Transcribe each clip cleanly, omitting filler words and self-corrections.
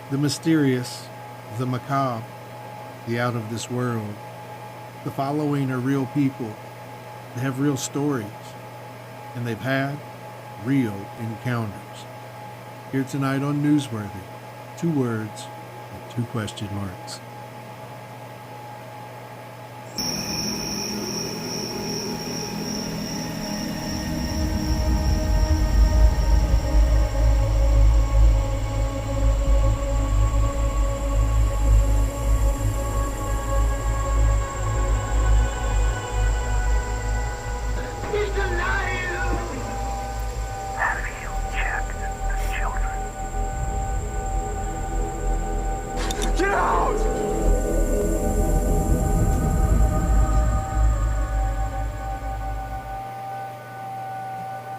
The mysterious, the macabre, the out of this world. The following are real people. They have real stories, and they've had real encounters. Here tonight on Newsworthy, 2 words and 2 question marks.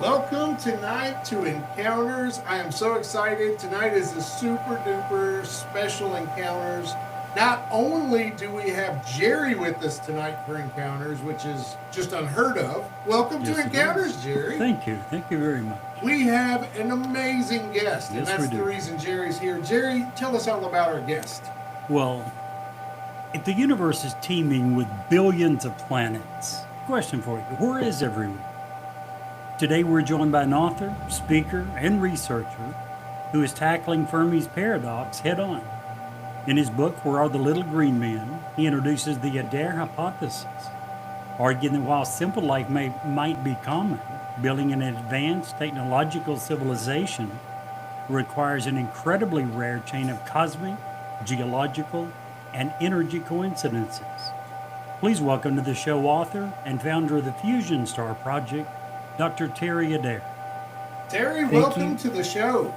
Welcome tonight to Encounters. I am so excited. Tonight is a super duper special Encounters. Not only do we have Jerry with us tonight for Encounters, which is just unheard of. Welcome to Encounters, Jerry. Thank you. Thank you very much. We have an amazing guest, and Yes, that's we do. the reason Jerry's here. Jerry, tell us all about our guest. Well, if the universe is teeming with billions of planets, question for you, where is everyone? Today we're joined by an author, speaker, and researcher who is tackling Fermi's paradox head on. In his book, Where Are the Little Green Men?, he introduces the Adair hypothesis, arguing that while simple life might be common, building an advanced technological civilization requires an incredibly rare chain of cosmic, geological, and energy coincidences. Please welcome to the show author and founder of the Fusion Star Project, Dr. Terry Adair. Terry, welcome to the show.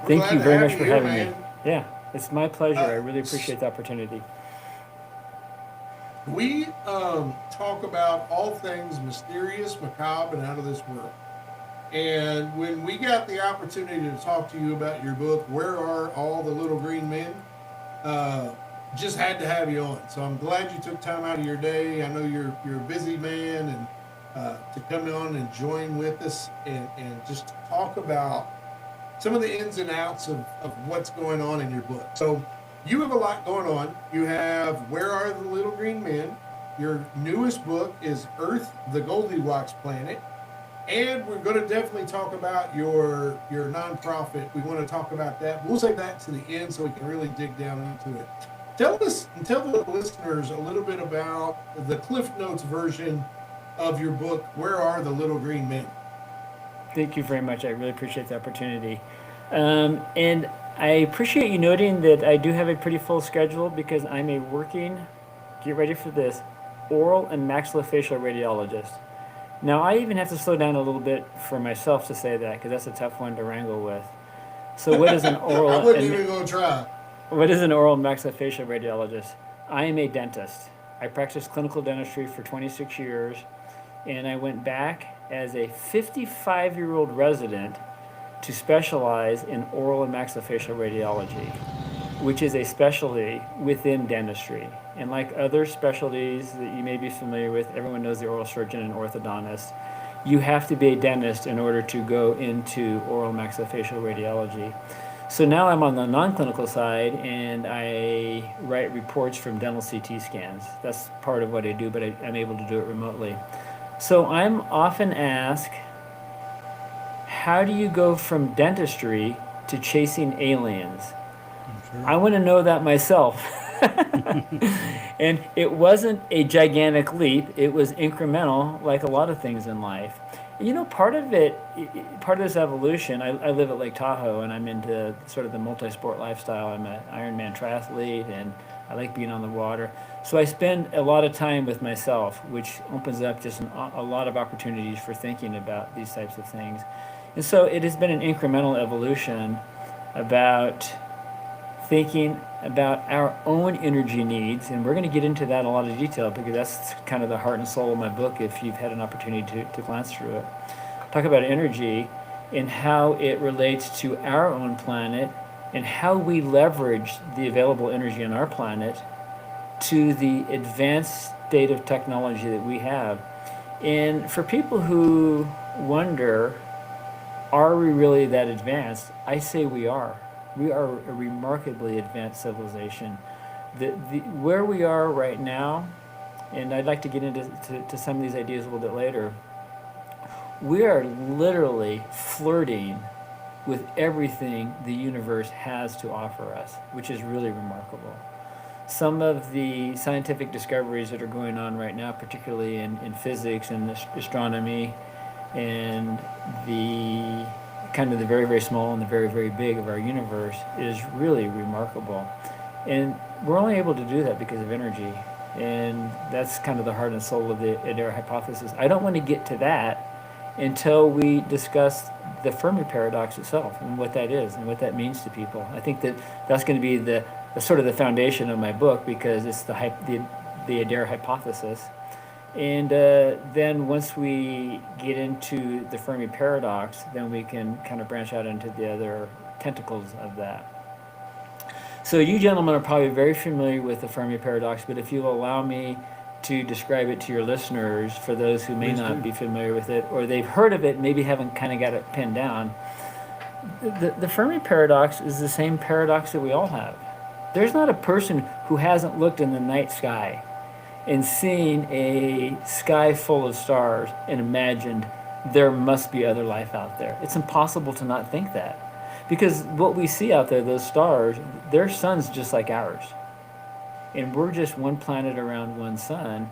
Thank you very much for having man. me. Yeah, it's my pleasure. I really appreciate the opportunity. We talk about all things mysterious, macabre, and out of this world. And when we got the opportunity to talk to you about your book, Where Are All the Little Green Men? Just had to have you on. So I'm glad you took time out of your day. I know you're a busy man, and to come on and join with us and just talk about some of the ins and outs of what's going on in your book. So you have a lot going on. You have Where Are the Little Green Men? Your newest book is Earth, the Goldilocks Planet. And we're going to definitely talk about your nonprofit. We want to talk about that. We'll save that to the end so we can really dig down into it. Tell the listeners a little bit about the Cliff Notes version of your book, Where Are the Little Green Men? Thank you very much. I really appreciate the opportunity. And I appreciate you noting that I do have a pretty full schedule because I'm a working, get ready for this, oral and maxillofacial radiologist. Now, I even have to slow down a little bit for myself to say that because that's a tough one to wrangle with. So what is an oral? I wouldn't even go try. What is an oral maxillofacial radiologist? I am a dentist. I practiced clinical dentistry for 26 years, and I went back as a 55-year-old resident to specialize in oral and maxillofacial radiology, which is a specialty within dentistry. And like other specialties that you may be familiar with, everyone knows the oral surgeon and orthodontist. You have to be a dentist in order to go into oral maxillofacial radiology. So now I'm on the non-clinical side, and I write reports from dental CT scans. That's part of what I do, but I'm able to do it remotely. So I'm often asked, how do you go from dentistry to chasing aliens? Sure. I want to know that myself. And it wasn't a gigantic leap. It was incremental, like a lot of things in life. You know, part of this evolution, I live at Lake Tahoe, and I'm into sort of the multi-sport lifestyle. I'm an Ironman triathlete, and I like being on the water. So I spend a lot of time with myself, which opens up just a lot of opportunities for thinking about these types of things. And so it has been an incremental evolution about thinking about our own energy needs, and we're going to get into that in a lot of detail because that's kind of the heart and soul of my book if you've had an opportunity to glance through it. Talk about energy and how it relates to our own planet and how we leverage the available energy on our planet to the advanced state of technology that we have. And for people who wonder, are we really that advanced? I say we are. We are a remarkably advanced civilization. Where we are right now, and I'd like to get into to some of these ideas a little bit later, we are literally flirting with everything the universe has to offer us, which is really remarkable. Some of the scientific discoveries that are going on right now, particularly in physics and astronomy, and the kind of the very, very small and the very, very big of our universe, is really remarkable. And we're only able to do that because of energy. And that's kind of the heart and soul of the Adair hypothesis. I don't want to get to that until we discuss the Fermi paradox itself and what that is and what that means to people. I think that that's going to be the sort of the foundation of my book, because it's the Adair hypothesis. And then once we get into the Fermi paradox, then we can kind of branch out into the other tentacles of that. So you gentlemen are probably very familiar with the Fermi paradox, but if you'll allow me to describe it to your listeners, for those who may not be familiar with it, or they've heard of it, maybe haven't kind of got it pinned down. The Fermi paradox is the same paradox that we all have. There's not a person who hasn't looked in the night sky and seen a sky full of stars and imagined there must be other life out there. It's impossible to not think that. Because what we see out there, those stars, they're suns just like ours. And we're just one planet around one sun.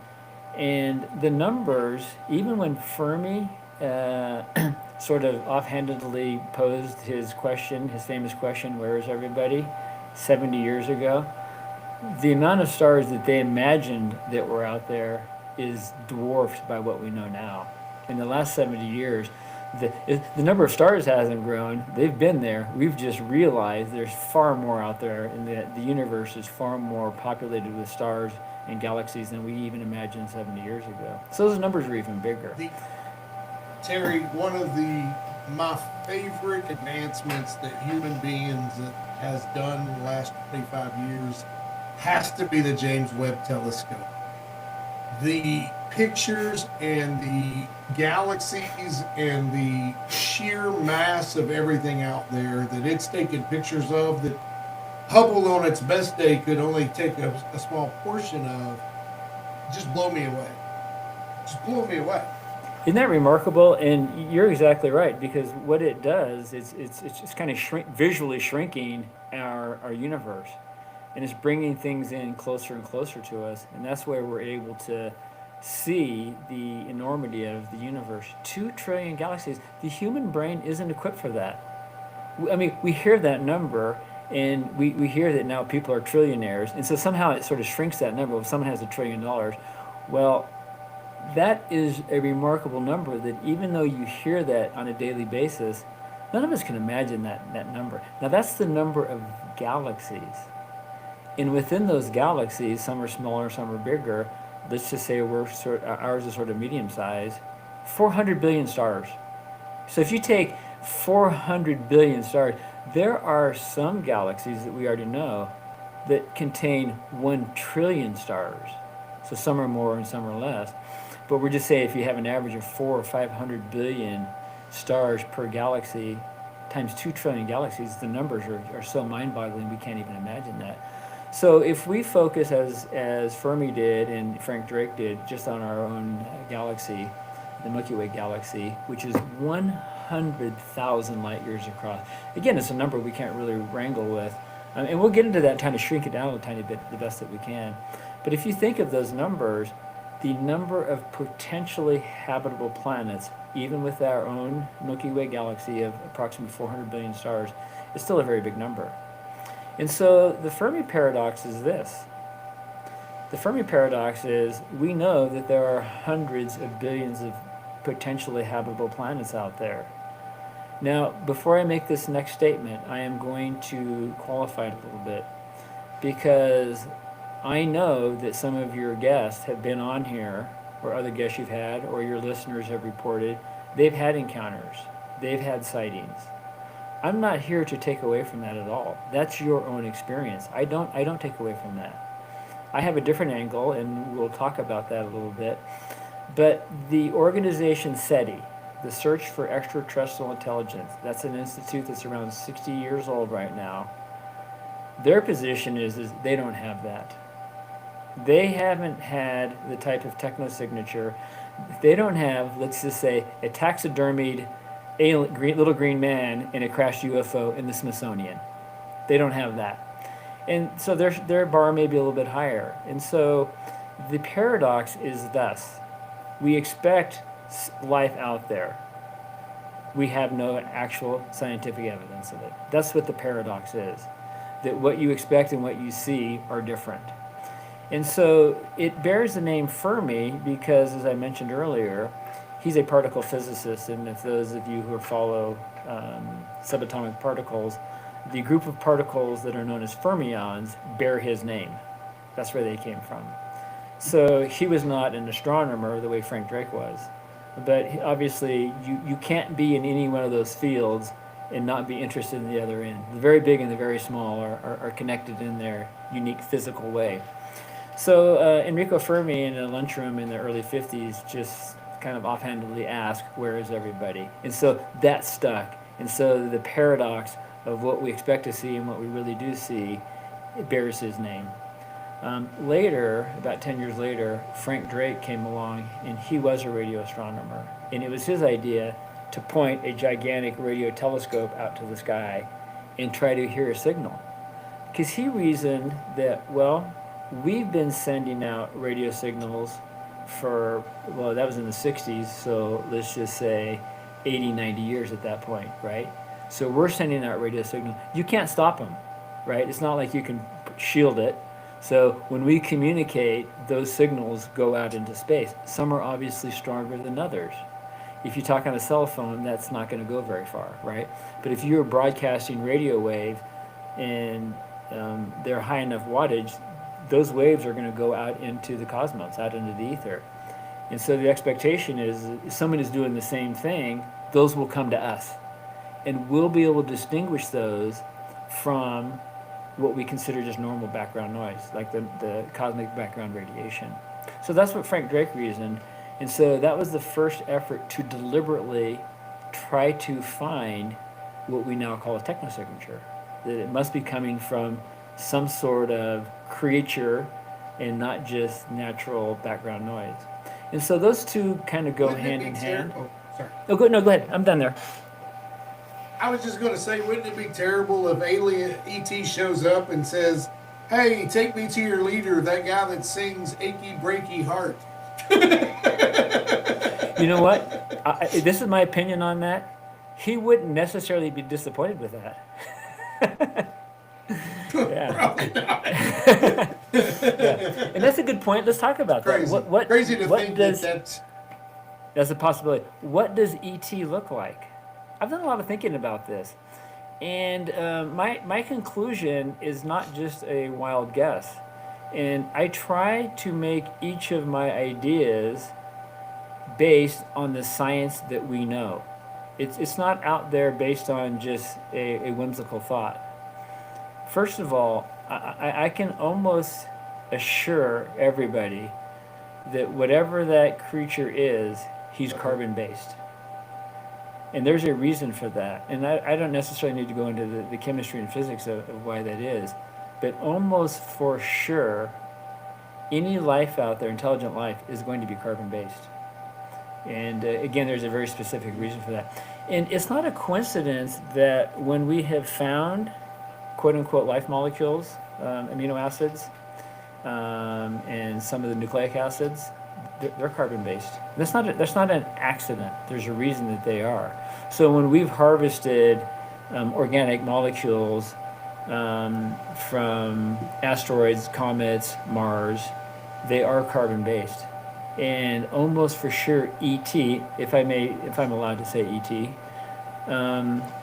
And the numbers, even when Fermi sort of offhandedly posed his question, his famous question, where is everybody, 70 years ago, the amount of stars that they imagined that were out there is dwarfed by what we know now. In the last 70 years, the number of stars hasn't grown. They've been there. We've just realized there's far more out there, and the universe is far more populated with stars and galaxies than we even imagined 70 years ago. So those numbers are even bigger. Terry, one of my favorite advancements that human beings has done in the last 25 years has to be the James Webb Telescope. The pictures and the galaxies and the sheer mass of everything out there that it's taken pictures of, that Hubble on its best day could only take a small portion of, just blow me away. Just blow me away. Isn't that remarkable? And you're exactly right, because what it does is it's just kind of visually shrinking our universe. And it's bringing things in closer and closer to us. And that's where we're able to see the enormity of the universe. 2 trillion galaxies. The human brain isn't equipped for that. I mean, we hear that number, and we hear that now people are trillionaires. And so somehow it sort of shrinks that number. If someone has $1 trillion, well, that is a remarkable number that even though you hear that on a daily basis, none of us can imagine that number. Now, that's the number of galaxies. And within those galaxies, some are smaller, some are bigger. Let's just say ours is sort of medium size. 400 billion stars. So if you take 400 billion stars, there are some galaxies that we already know that contain 1 trillion stars. So some are more and some are less. But we're just saying if you have an average of 400 or 500 billion stars per galaxy times 2 trillion galaxies, the numbers are so mind-boggling we can't even imagine that. So if we focus as Fermi did and Frank Drake did just on our own galaxy, the Milky Way galaxy, which is 100,000 light years across. Again, it's a number we can't really wrangle with. And we'll get into that, trying to shrink it down a tiny bit the best that we can. But if you think of those numbers, the number of potentially habitable planets, even with our own Milky Way galaxy of approximately 400 billion stars, is still a very big number. And so the Fermi paradox is this. The Fermi paradox is we know that there are hundreds of billions of potentially habitable planets out there. Now, before I make this next statement, I am going to qualify it a little bit, because I know that some of your guests have been on here, or other guests you've had, or your listeners have reported, they've had encounters, they've had sightings. I'm not here to take away from that at all. That's your own experience. I don't take away from that. I have a different angle, and we'll talk about that a little bit. But the organization SETI, the Search for Extraterrestrial Intelligence. That's an institute that's around 60 years old right now. Their position is they don't have that. They haven't had the type of technosignature. They don't have, let's just say, a taxidermied little green man in a crashed UFO in the Smithsonian. They don't have that. And so their bar may be a little bit higher. And so the paradox is thus. We expect life out there. We have no actual scientific evidence of it. That's what the paradox is. That what you expect and what you see are different. And so it bears the name Fermi because, as I mentioned earlier, he's a particle physicist. And if those of you who follow subatomic particles, the group of particles that are known as fermions bear his name. That's where they came from. So he was not an astronomer the way Frank Drake was. But obviously, you can't be in any one of those fields and not be interested in the other end. The very big and the very small are connected in their unique physical way. So Enrico Fermi in a lunchroom in the early 50s just kind of offhandedly asked, where is everybody? And so that stuck. And so the paradox of what we expect to see and what we really do see, it bears his name. Later, about 10 years later, Frank Drake came along and he was a radio astronomer. And it was his idea to point a gigantic radio telescope out to the sky and try to hear a signal. Because he reasoned that, well, we've been sending out radio signals for, well, that was in the 60s, so let's just say 80, 90 years at that point, right? So we're sending out radio signals. You can't stop them, right? It's not like you can shield it. So when we communicate, those signals go out into space. Some are obviously stronger than others. If you talk on a cell phone, that's not going to go very far, right? But if you're broadcasting radio wave and they're high enough wattage, those waves are going to go out into the cosmos, out into the ether. And so the expectation is if someone is doing the same thing, those will come to us. And we'll be able to distinguish those from what we consider just normal background noise, like the cosmic background radiation. So that's what Frank Drake reasoned. And so that was the first effort to deliberately try to find what we now call a technosignature. That it must be coming from some sort of creature and not just natural background noise. And so those two kind of go hand in hand. Oh, sorry. No, go ahead. I'm done there. I was just going to say, wouldn't it be terrible if alien ET shows up and says, "Hey, take me to your leader, that guy that sings Achy Breaky Heart"? You know what? This is my opinion on that. He wouldn't necessarily be disappointed with that. Yeah. Probably not. Yeah. And that's a good point. Let's talk about Crazy. that. What Crazy to what think does, that's... That's a possibility. What does ET look like? I've done a lot of thinking about this. And my conclusion is not just a wild guess. And I try to make each of my ideas based on the science that we know. It's not out there based on just a whimsical thought. First of all, I can almost assure everybody that whatever that creature is, he's carbon-based. And there's a reason for that. And I don't necessarily need to go into the chemistry and physics of why that is. But almost for sure, any life out there, intelligent life, is going to be carbon-based. And again, there's a very specific reason for that. And it's not a coincidence that when we have found quote-unquote life molecules, amino acids, and some of the nucleic acids, they're carbon-based. That's not an accident. There's a reason that they are. So when we've harvested organic molecules from asteroids, comets, Mars, they are carbon-based. And almost for sure, ET, if I'm allowed to say ET,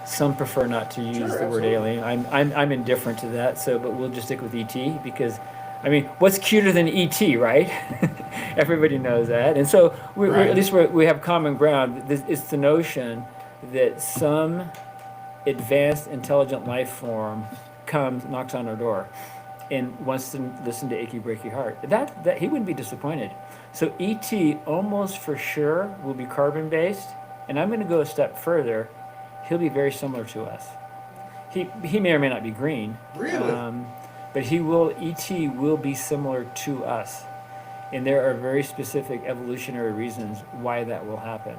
some prefer not to use the word alien. I'm indifferent to that. But we'll just stick with ET because, I mean, what's cuter than ET, right? Everybody knows that, and so at least we have common ground. It's the notion that some advanced intelligent life form comes, knocks on our door, and wants to listen to Achy Breaky Heart. That he wouldn't be disappointed. So ET almost for sure will be carbon-based, And I'm going to go a step further. He'll be very similar to us. He may or may not be green. Really? But E.T. will be similar to us. And there are very specific evolutionary reasons why that will happen.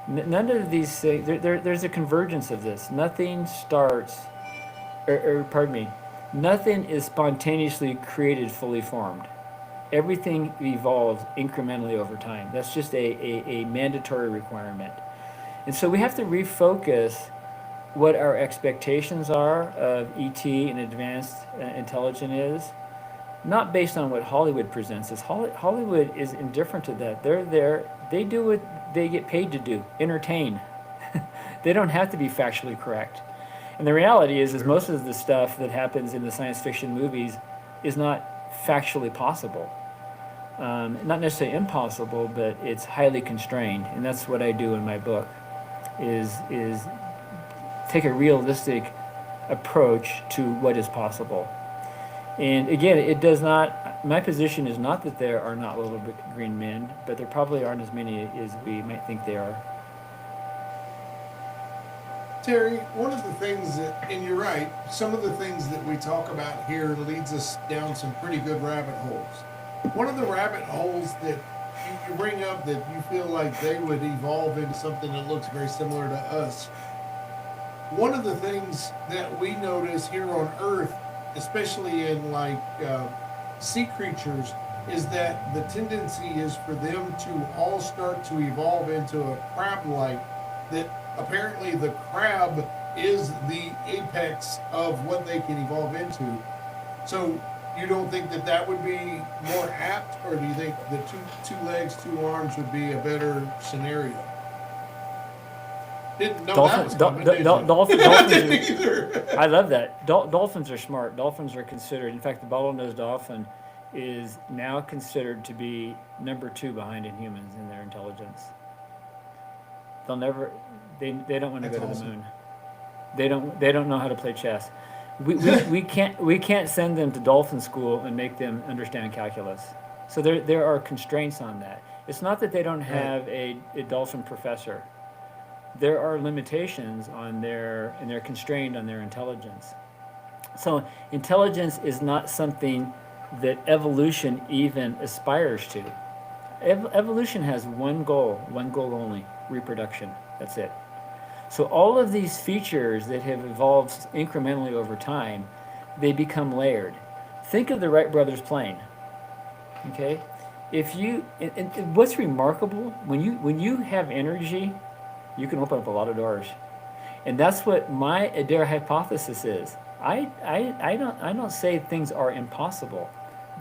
None of these things, there's a convergence of this. Nothing starts, pardon me, nothing is spontaneously created fully formed. Everything evolves incrementally over time. That's just a mandatory requirement. And so we have to refocus what our expectations are of ET and advanced intelligence is, not based on what Hollywood presents us. Hollywood is indifferent to that. They're there, they do what they get paid to do, entertain. They don't have to be factually correct. And the reality is most of the stuff that happens in the science fiction movies is not factually possible. Not necessarily impossible, but it's highly constrained. And that's what I do in my book, is take a realistic approach to what is possible. And again, it does not, my position is not that there are not little green men, but there probably aren't as many as we might think there are. Terry, one of the things that, and you're right, some of the things that we talk about here leads us down some pretty good rabbit holes. One of the rabbit holes that you bring up that you feel like they would evolve into something that looks very similar to us. One of the things that we notice here on Earth, especially in sea creatures, is that the tendency is for them to all start to evolve into a crab-like, that apparently the crab is the apex of what they can evolve into. So you don't think that that would be more apt, or do you think the two legs, two arms would be a better scenario? Didn't know that was coming, did you? Dolphins I didn't either. I love that. Dolphins are smart. Dolphins are considered, in fact, the bottlenose dolphin is now considered to be number 2 behind in humans in their intelligence. They'll never, they don't want to go to the moon. They don't know how to play chess. We can't send them to dolphin school and make them understand calculus. So there are constraints on that. It's not that they don't have a dolphin professor. There are limitations on and they're constrained on their intelligence. So intelligence is not something that evolution even aspires to. Evolution has one goal only: reproduction. That's it. So all of these features that have evolved incrementally over time, they become layered. Think of the Wright brothers plane. Okay, if you and what's remarkable, when you have energy, you can open up a lot of doors, and that's what my Adair hypothesis is. I don't say things are impossible;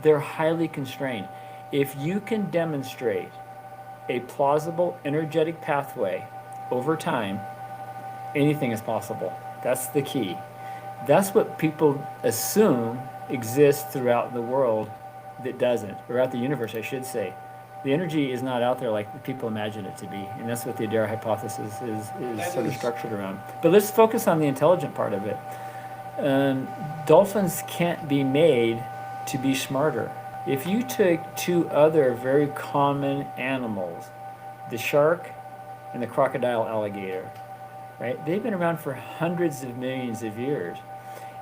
they're highly constrained. If you can demonstrate a plausible energetic pathway over time, anything is possible. That's the key. That's what people assume exists throughout the world that doesn't, throughout the universe, I should say. The energy is not out there like people imagine it to be, and that's what the Adair hypothesis is sort of structured around. But let's focus on the intelligent part of it. Dolphins can't be made to be smarter. If you took 2 other very common animals, the shark and the crocodile alligator, right? They've been around for hundreds of millions of years.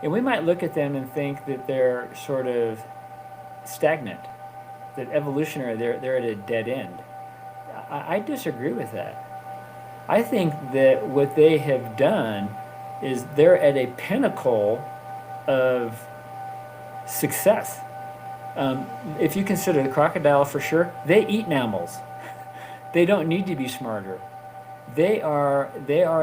And we might look at them and think that they're sort of stagnant, that evolutionary, they're at a dead end. I disagree with that. I think that what they have done is they're at a pinnacle of success. If you consider the crocodile, for sure, they eat mammals. They don't need to be smarter. They are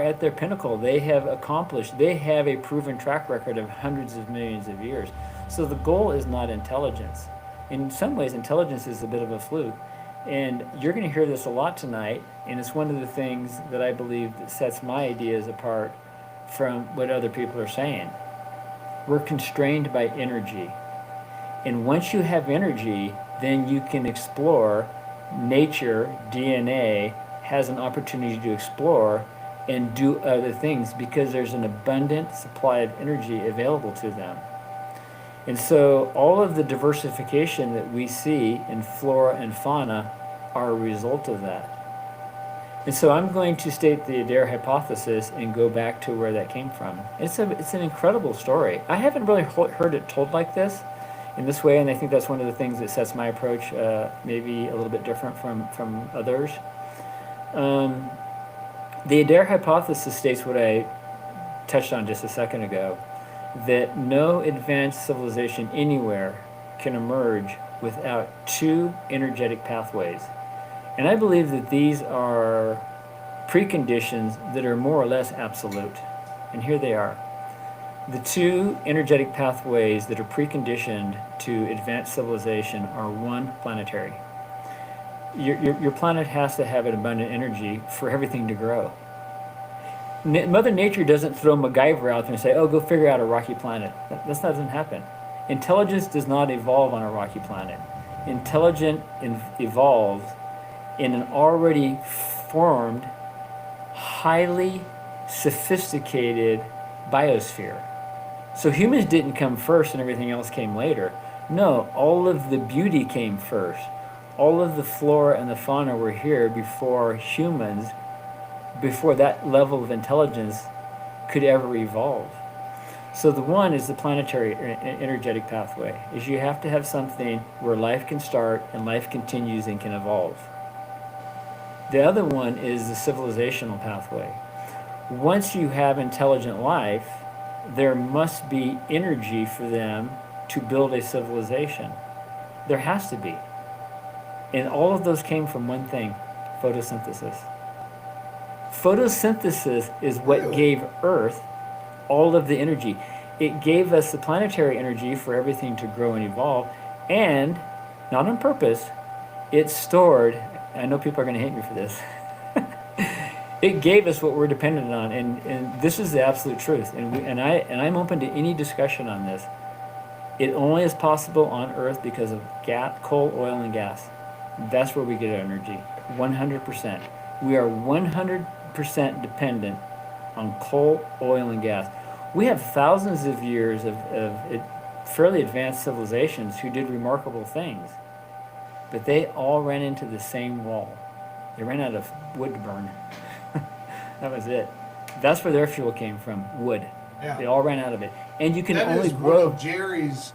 at their pinnacle. They have accomplished, they have a proven track record of hundreds of millions of years. So the goal is not intelligence. In some ways, intelligence is a bit of a fluke. And you're going to hear this a lot tonight, and it's one of the things that I believe that sets my ideas apart from what other people are saying. We're constrained by energy. And once you have energy, then you can explore. Nature, DNA, has an opportunity to explore and do other things because there's an abundant supply of energy available to them. And so all of the diversification that we see in flora and fauna are a result of that. And so I'm going to state the Adair hypothesis and go back to where that came from. It's an incredible story. I haven't really heard it told like this, in this way, and I think that's one of the things that sets my approach maybe a little bit different from others. The Adair hypothesis states what I touched on just a second ago, that no advanced civilization anywhere can emerge without two energetic pathways. And I believe that these are preconditions that are more or less absolute. And here they are. The two energetic pathways that are preconditioned to advanced civilization are one, planetary. Your planet has to have an abundant energy for everything to grow. Mother Nature doesn't throw MacGyver out there and say, oh, go figure out a rocky planet. That doesn't happen. Intelligence does not evolve on a rocky planet. Intelligence evolves in an already formed, highly sophisticated biosphere. So humans didn't come first and everything else came later. No, all of the beauty came first. All of the flora and the fauna were here before humans, before that level of intelligence could ever evolve. So the one is the planetary energetic pathway, is you have to have something where life can start and life continues and can evolve. The other one is the civilizational pathway. Once you have intelligent life, there must be energy for them to build a civilization. There has to be. And all of those came from one thing, photosynthesis. Photosynthesis is what gave Earth all of the energy. It gave us the planetary energy for everything to grow and evolve, and, not on purpose, it stored, I know people are going to hate me for this, it gave us what we're dependent on, and this is the absolute truth, and I'm open to any discussion on this. It only is possible on Earth because of coal, oil, and gas. That's where we get our energy, 100%. We are 100% dependent on coal, oil, and gas. We have thousands of years of fairly advanced civilizations who did remarkable things, but they all ran into the same wall. They ran out of wood to burn. That was it. That's where their fuel came from, wood. Yeah. They all ran out of it. And you can That only is grow. one of Jerry's.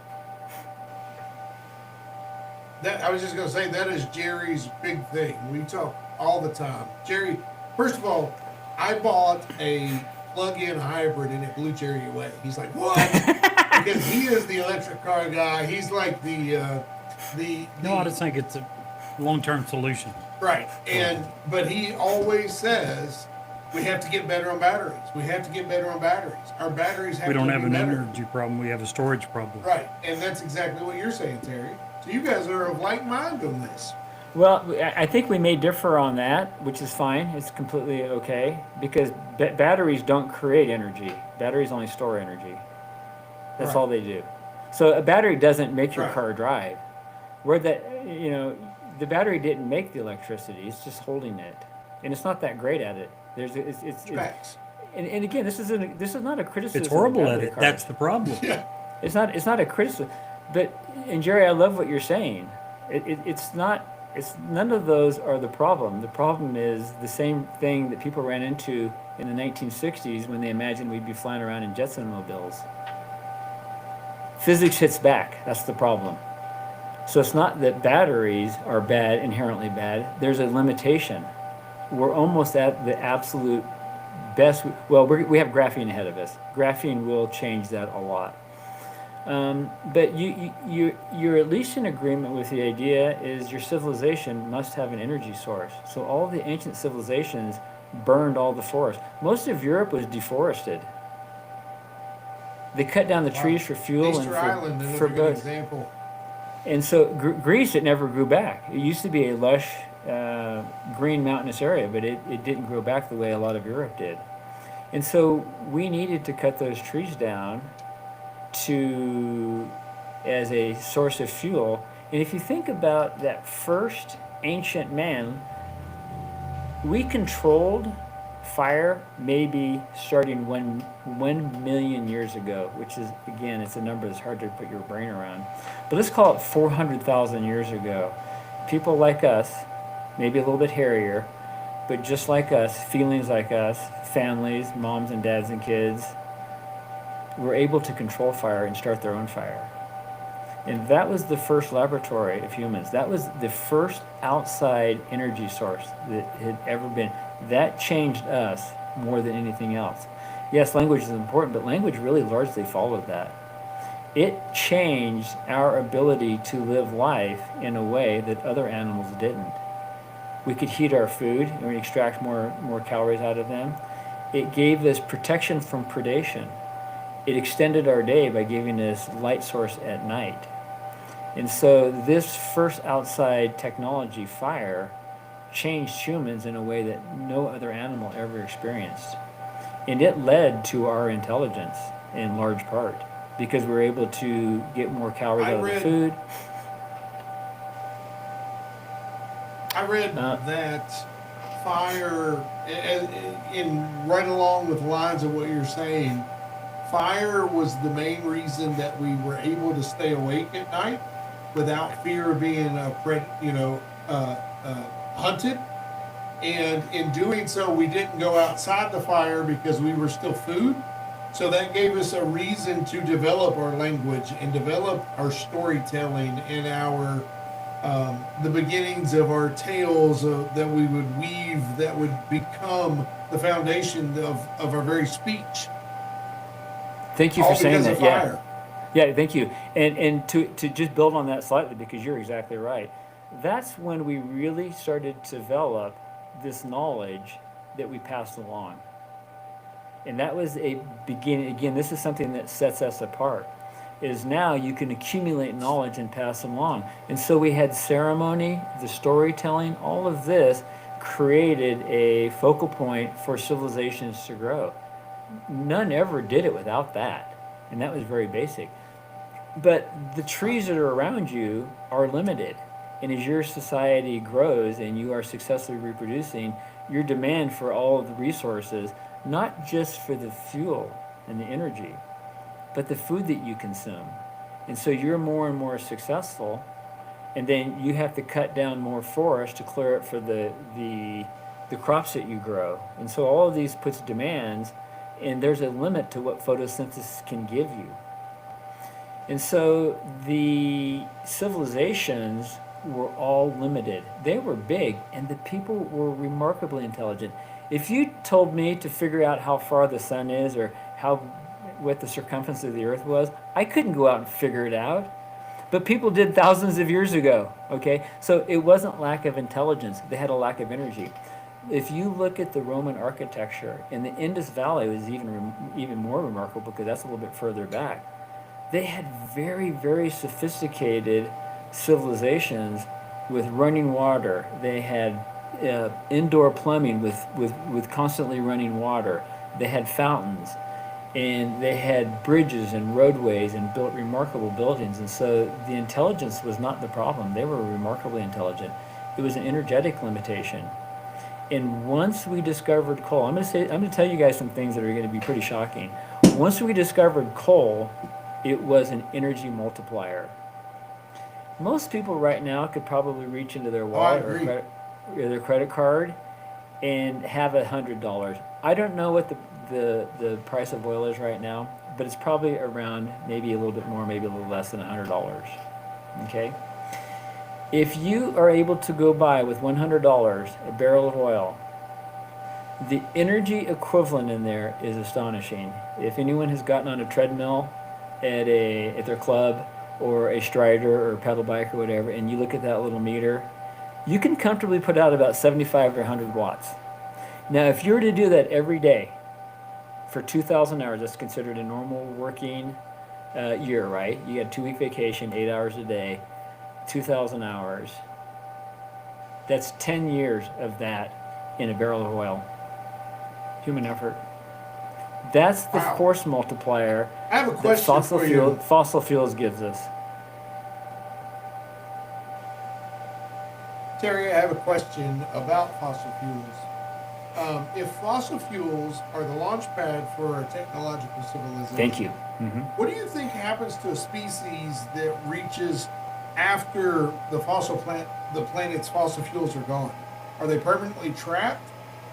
I was just going to say, that is Jerry's big thing. We talk all the time. Jerry, first of all, I bought a plug-in hybrid and it blew Jerry away. He's like, what? Because he is the electric car guy. He's like No, I just think it's a long-term solution. right. But he always says, we have to get better on batteries. We have to get better on batteries. Our batteries have to We don't be have an better. energy problem, we have a storage problem. Right. And that's exactly what you're saying, Terry. So you guys are of like mind on this. Well, I think we may differ on that, which is fine. It's completely okay, because batteries don't create energy. Batteries only store energy. That's Right. all they do. So a battery doesn't make your Right. car drive. Where the battery didn't make the electricity. It's just holding it, and it's not that great at it. Specs. And again, this is not a criticism. It's of horrible at battery it, cars. that's the problem. Yeah. It's not a criticism, and Jerry, I love what you're saying. It's none of those are the problem. The problem is the same thing that people ran into in the 1960s when they imagined we'd be flying around in Jetson mobiles. Physics hits back. That's the problem. So it's not that batteries are bad, inherently bad. There's a limitation. We're almost at the absolute best. Well, we have graphene ahead of us. Graphene will change that a lot. But you're at least in agreement with the idea is your civilization must have an energy source. So all the ancient civilizations burned all the forest. Most of Europe was deforested. They cut down the trees for fuel Easter Island is for a good boats. example. And so Greece, it never grew back. It used to be a lush, green mountainous area, but it didn't grow back the way a lot of Europe did. And so we needed to cut those trees down as a source of fuel. And if you think about that first ancient man, we controlled fire maybe starting 1 million years ago, which is, again, it's a number that's hard to put your brain around. But let's call it 400,000 years ago. People like us, maybe a little bit hairier, but just like us, feelings like us, families, moms and dads and kids, were able to control fire and start their own fire. And that was the first laboratory of humans. That was the first outside energy source that had ever been. That changed us more than anything else. Yes, language is important, but language really largely followed that. It changed our ability to live life in a way that other animals didn't. We could heat our food and we extract more calories out of them. It gave us protection from predation. It extended our day by giving us light source at night. And so this first outside technology, fire, changed humans in a way that no other animal ever experienced. And it led to our intelligence in large part because we were able to get more calories out of the food. I read that fire, in right along with the lines of what you're saying, fire was the main reason that we were able to stay awake at night without fear of being hunted. And in doing so, we didn't go outside the fire because we were still food. So that gave us a reason to develop our language and develop our storytelling and our the beginnings of our tales that we would weave that would become the foundation of our very speech. Thank you for saying that. Fire. Yeah, thank you. And to just build on that slightly, because you're exactly right. That's when we really started to develop this knowledge that we passed along. And that was a beginning. Again, this is something that sets us apart. Is now you can accumulate knowledge and pass it along. And so we had ceremony, the storytelling, all of this created a focal point for civilizations to grow. None ever did it without that. And that was very basic. But the trees that are around you are limited. And as your society grows and you are successfully reproducing, your demand for all of the resources, not just for the fuel and the energy, but the food that you consume. And so you're more and more successful, and then you have to cut down more forest to clear it for the crops that you grow. And so all of these puts demands, and there's a limit to what photosynthesis can give you. And so the civilizations were all limited. They were big, and the people were remarkably intelligent. If you told me to figure out how far the sun is or what the circumference of the earth was, I couldn't go out and figure it out. But people did thousands of years ago, okay? So it wasn't lack of intelligence. They had a lack of energy. If you look at the Roman architecture, and the Indus Valley was even more remarkable because that's a little bit further back. They had very, very sophisticated civilizations with running water. They had indoor plumbing with constantly running water. They had fountains, and they had bridges and roadways and built remarkable buildings. And so the intelligence was not the problem. They were remarkably intelligent. It was an energetic limitation. And once we discovered coal, I'm going to tell you guys some things that are going to be pretty shocking. Once we discovered coal, it was an energy multiplier. Most people right now could probably reach into their wallet or their credit card and have $100. I don't know what the price of oil is right now, but it's probably around maybe a little bit more, maybe a little less than $100. Okay? If you are able to go buy with $100 a barrel of oil, the energy equivalent in there is astonishing. If anyone has gotten on a treadmill at their club or a strider or pedal bike or whatever, and you look at that little meter, you can comfortably put out about 75 or 100 watts. Now, if you were to do that every day for 2,000 hours, that's considered a normal working year, right? You get a 2-week vacation, 8 hours a day, 2,000 hours. That's 10 years of that in a barrel of oil. Human effort. That's the force multiplier I have a question that fossil fuels gives us. Terry, I have a question about fossil fuels. If fossil fuels are the launch pad for a technological civilization, Thank you. What do you think happens to a species that reaches after the planet's fossil fuels are gone? Are they permanently trapped,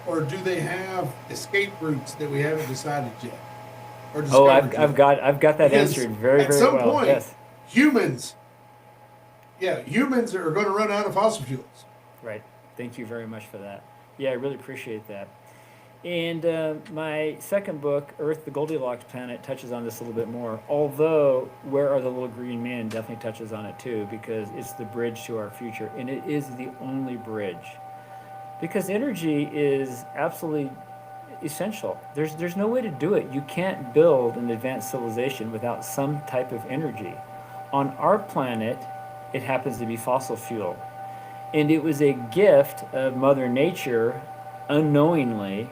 or do they have escape routes that we haven't decided yet? Or Oh, discovered yet? I've got that Because answered very, at very some well. point, Yes. humans are going to run out of fossil fuels. Right. Thank you very much for that. Yeah, I really appreciate that. And my second book, Earth, the Goldilocks Planet, touches on this a little bit more. Although, Where Are the Little Green Men definitely touches on it too, because it's the bridge to our future. And it is the only bridge. Because energy is absolutely essential. There's no way to do it. You can't build an advanced civilization without some type of energy. On our planet, it happens to be fossil fuel. And it was a gift of Mother Nature, unknowingly,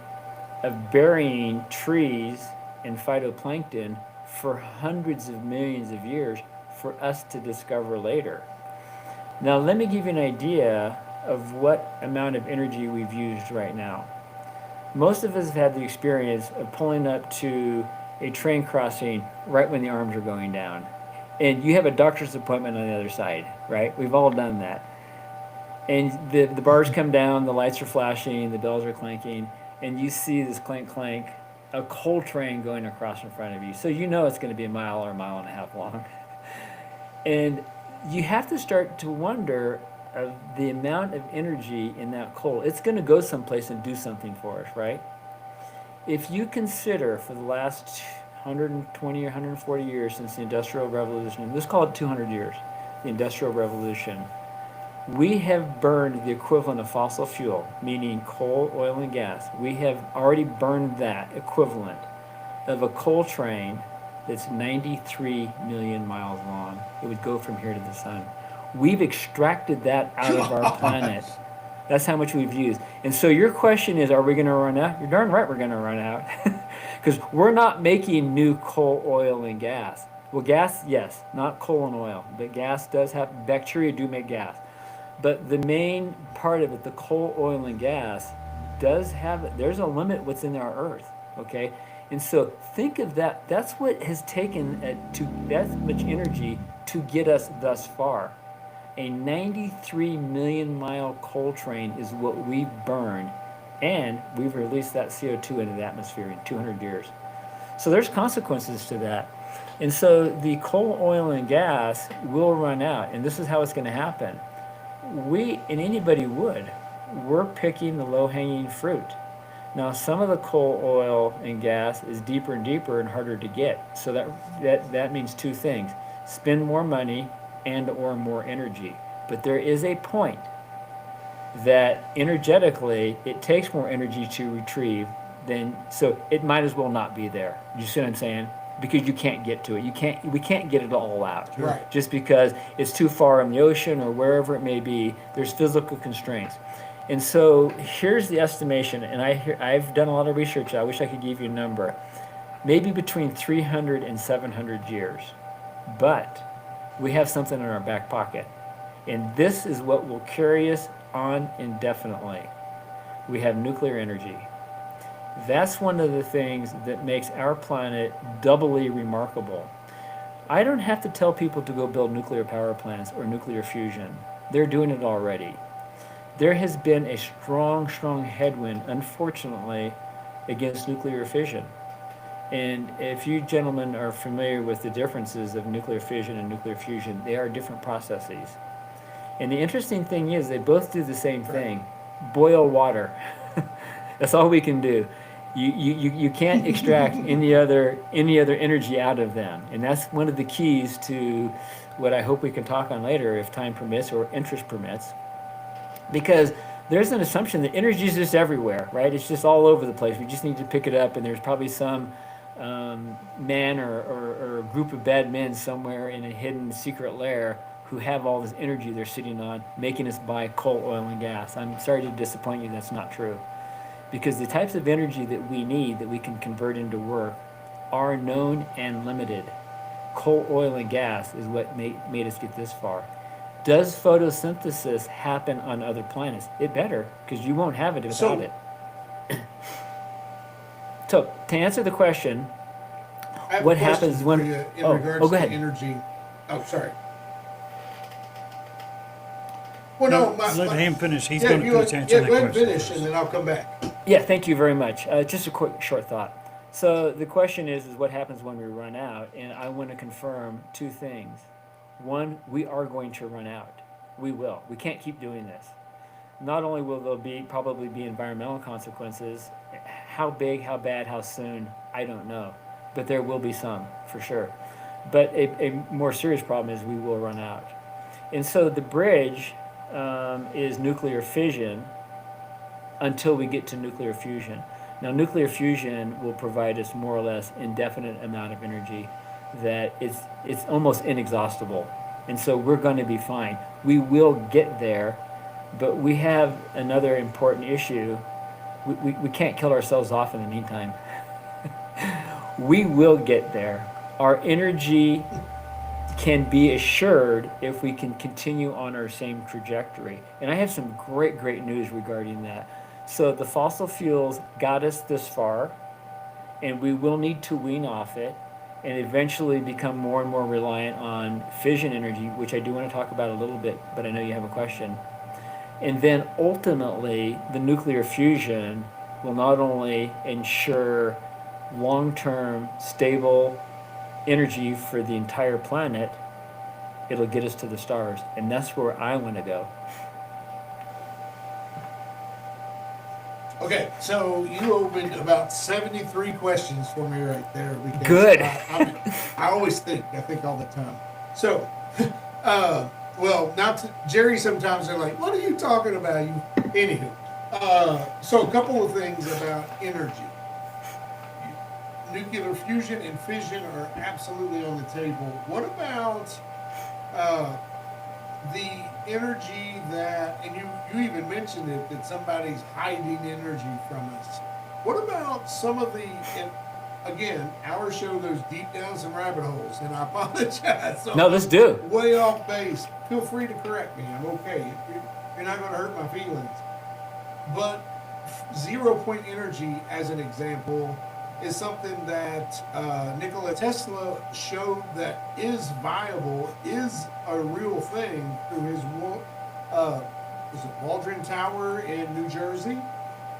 of burying trees and phytoplankton for hundreds of millions of years for us to discover later. Now, let me give you an idea of what amount of energy we've used right now. Most of us have had the experience of pulling up to a train crossing right when the arms are going down. And you have a doctor's appointment on the other side, right? We've all done that. And the bars come down, the lights are flashing, the bells are clanking, and you see this clank clank, a coal train going across in front of you. So you know it's going to be a mile or a mile and a half long. And you have to start to wonder of the amount of energy in that coal. It's going to go someplace and do something for us, right? If you consider for the last 120 or 140 years since the Industrial Revolution, let's call it 200 years, the Industrial Revolution, we have burned the equivalent of fossil fuel, meaning coal, oil, and gas. We have already burned that equivalent of a coal train that's 93 million miles long. It would go from here to the sun. We've extracted that out of our planet. That's how much we've used. And so your question is, are we going to run out? You're darn right we're going to run out. Because we're not making new coal, oil, and gas. Well, gas, yes, not coal and oil. But gas does have, bacteria do make gas. But the main part of it, the coal, oil, and gas, does have, there's a limit what's in our earth, okay? And so think of that. That's what has taken that much energy to get us thus far. A 93 million mile coal train is what we've burned, and we've released that CO2 into the atmosphere in 200 years. So there's consequences to that. And so the coal, oil, and gas will run out, and this is how it's going to happen. We, and anybody would, we're picking the low-hanging fruit. Now, some of the coal, oil, and gas is deeper and deeper and harder to get. So that means two things: spend more money and or more energy. But there is a point that energetically it takes more energy to retrieve than, so it might as well not be there. You see what I'm saying? Because you can't get to it. We can't get it all out. Right. Just because it's too far in the ocean or wherever it may be, there's physical constraints. And so here's the estimation, and I've done a lot of research. I wish I could give you a number. Maybe between 300 and 700 years. But we have something in our back pocket. And this is what will carry us on indefinitely. We have nuclear energy. That's one of the things that makes our planet doubly remarkable. I don't have to tell people to go build nuclear power plants or nuclear fusion. They're doing it already. There has been a strong headwind, unfortunately, against nuclear fission. And if you gentlemen are familiar with the differences of nuclear fission and nuclear fusion, they are different processes. And the interesting thing is they both do the same thing: boil water. That's all we can do. You can't extract any other energy out of them. And that's one of the keys to what I hope we can talk on later if time permits or interest permits. Because there's an assumption that energy is just everywhere, right? It's just all over the place. We just need to pick it up, and there's probably some man or group of bad men somewhere in a hidden secret lair who have all this energy they're sitting on, making us buy coal, oil, and gas. I'm sorry to disappoint you, that's not true. Because the types of energy that we need, that we can convert into work, are known and limited. Coal, oil, and gas is what made us get this far. Does photosynthesis happen on other planets? It better, because you won't have it without it. So, to answer the question, I have what a question happens for when... you in regards go ahead. to energy? Oh, sorry. Well, no, Let him finish. He's yeah, going to you finish answering go that ahead and question. finish, and then I'll come back. Yeah, thank you very much. Just a quick, short thought. So the question is what happens when we run out? And I want to confirm two things. One, we are going to run out. We will. We can't keep doing this. Not only will there probably be environmental consequences, how big, how bad, how soon, I don't know. But there will be some, for sure. But a more serious problem is we will run out. And so the bridge is nuclear fission until we get to nuclear fusion. Now, nuclear fusion will provide us more or less indefinite amount of energy that it's almost inexhaustible. And so we're going to be fine. We will get there, but we have another important issue. We can't kill ourselves off in the meantime. We will get there. Our energy can be assured if we can continue on our same trajectory. And I have some great news regarding that. So the fossil fuels got us this far, and we will need to wean off it and eventually become more and more reliant on fission energy, which I do want to talk about a little bit, but I know you have a question. And then ultimately, the nuclear fusion will not only ensure long-term stable energy for the entire planet, it'll get us to the stars. And that's where I want to go. Okay, so you opened about 73 questions for me right there. Because Good. I always think all the time. So, well, Jerry sometimes they're like, what are you talking about? Anywho, so a couple of things about energy. Nuclear fusion and fission are absolutely on the table. What about the energy that, and you even mentioned it, that somebody's hiding energy from us. What about some of the, and again, our show goes deep down some rabbit holes, and I apologize. So No, let's do. way off base. Feel free to correct me. I'm okay. You're not going to hurt my feelings. But 0 point energy, as an example, is something that Nikola Tesla showed that is viable, is a real thing through his Waldron Tower in New Jersey.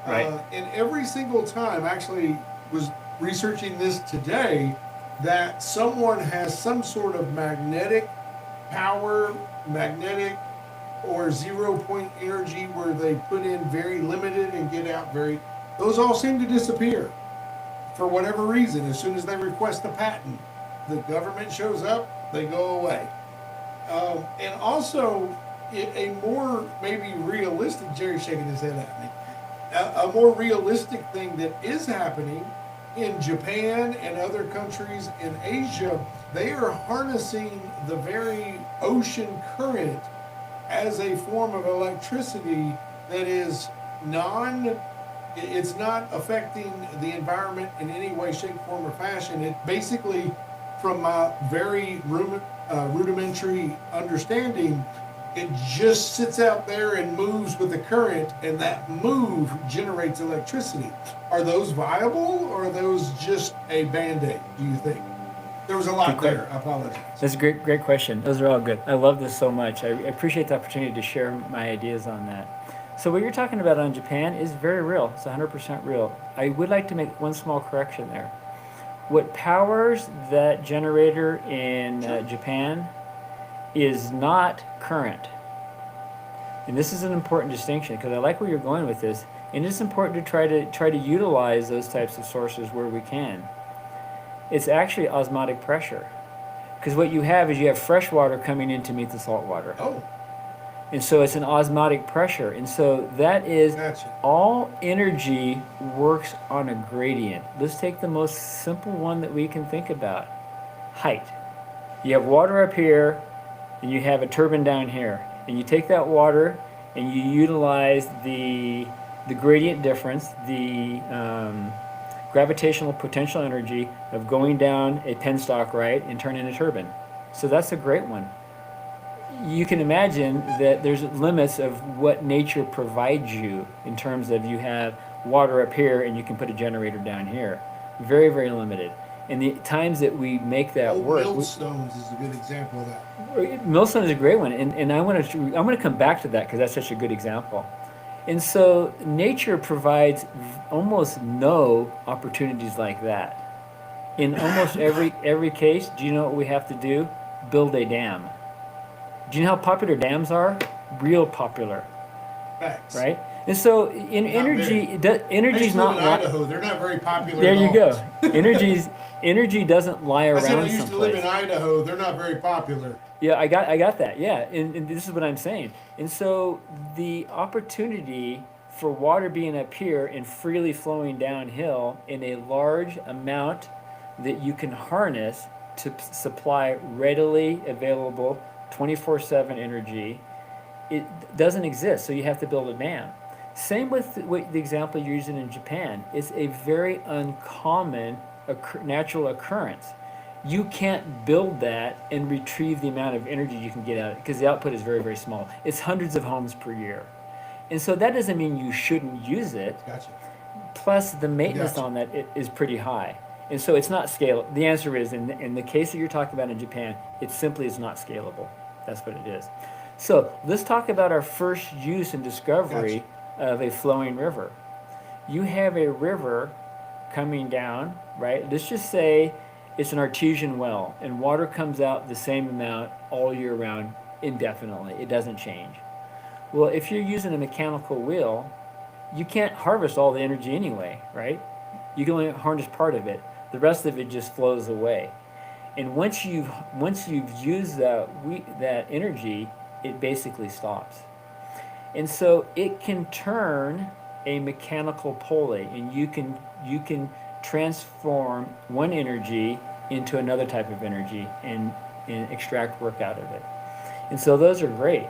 Right. And every single time, actually was researching this today, that someone has some sort of magnetic power, or 0 point energy where they put in very limited and get out those all seem to disappear. For whatever reason, as soon as they request a patent, the government shows up, they go away. And also, a more maybe realistic, Jerry's shaking his head at me, a more realistic thing that is happening in Japan and other countries in Asia, they are harnessing the very ocean current as a form of electricity that is it's not affecting the environment in any way, shape, form, or fashion. It basically, from my very rudimentary understanding, it just sits out there and moves with the current, and that move generates electricity. Are those viable, or are those just a Band-Aid, do you think? There was a lot there. I apologize. That's a great question. Those are all good. I love this so much. I appreciate the opportunity to share my ideas on that. So what you're talking about on Japan is very real. It's 100% real. I would like to make one small correction there. What powers that generator in Japan is not current. And this is an important distinction because I like where you're going with this. And it's important to try to utilize those types of sources where we can. It's actually osmotic pressure. Because what you have is you have fresh water coming in to meet the salt water. Oh. And so it's an osmotic pressure. And so that is, Gotcha. All energy works on a gradient. Let's take the most simple one that we can think about. Height. You have water up here, and you have a turbine down here. And you take that water, and you utilize the gradient difference, the gravitational potential energy of going down a penstock, right, and turning a turbine. So that's a great one. You can imagine that there's limits of what nature provides you in terms of you have water up here and you can put a generator down here. Very limited. And the times that we make that work. Millstones is a good example of that. Millstone is a great one, and I want to come back to that because that's such a good example. And so nature provides almost no opportunities like that. In almost every case, do you know what we have to do? Build a dam. Do you know how popular dams are? Real popular, Facts. right? And so in Not energy, I energy's used to live not. in Idaho. They're not very popular. There at you all. go. Energy doesn't lie I said I around used to live in someplace. Idaho. They're not very popular. Yeah, I got that. Yeah, and this is what I'm saying. And so the opportunity for water being up here and freely flowing downhill in a large amount that you can harness to supply readily available 24/7 energy, it doesn't exist. So you have to build a dam. Same with the example you're using in Japan. It's a very uncommon natural occurrence. You can't build that and retrieve the amount of energy you can get out of it because the output is very, very small. It's hundreds of homes per year. And so that doesn't mean you shouldn't use it. Gotcha. Plus, the maintenance Gotcha. on that is pretty high. And so it's not scalable. The answer is, in the case that you're talking about in Japan, it simply is not scalable. That's what it is. So let's talk about our first use and discovery of a flowing river. You have a river coming down, right? Let's just say it's an artesian well and water comes out the same amount all year round indefinitely. It doesn't change. Well, if you're using a mechanical wheel, you can't harvest all the energy anyway, right? You can only harness part of it. The rest of it just flows away. And once you've used that energy, it basically stops. And so it can turn a mechanical pulley, and you can transform one energy into another type of energy and extract work out of it. And so those are great.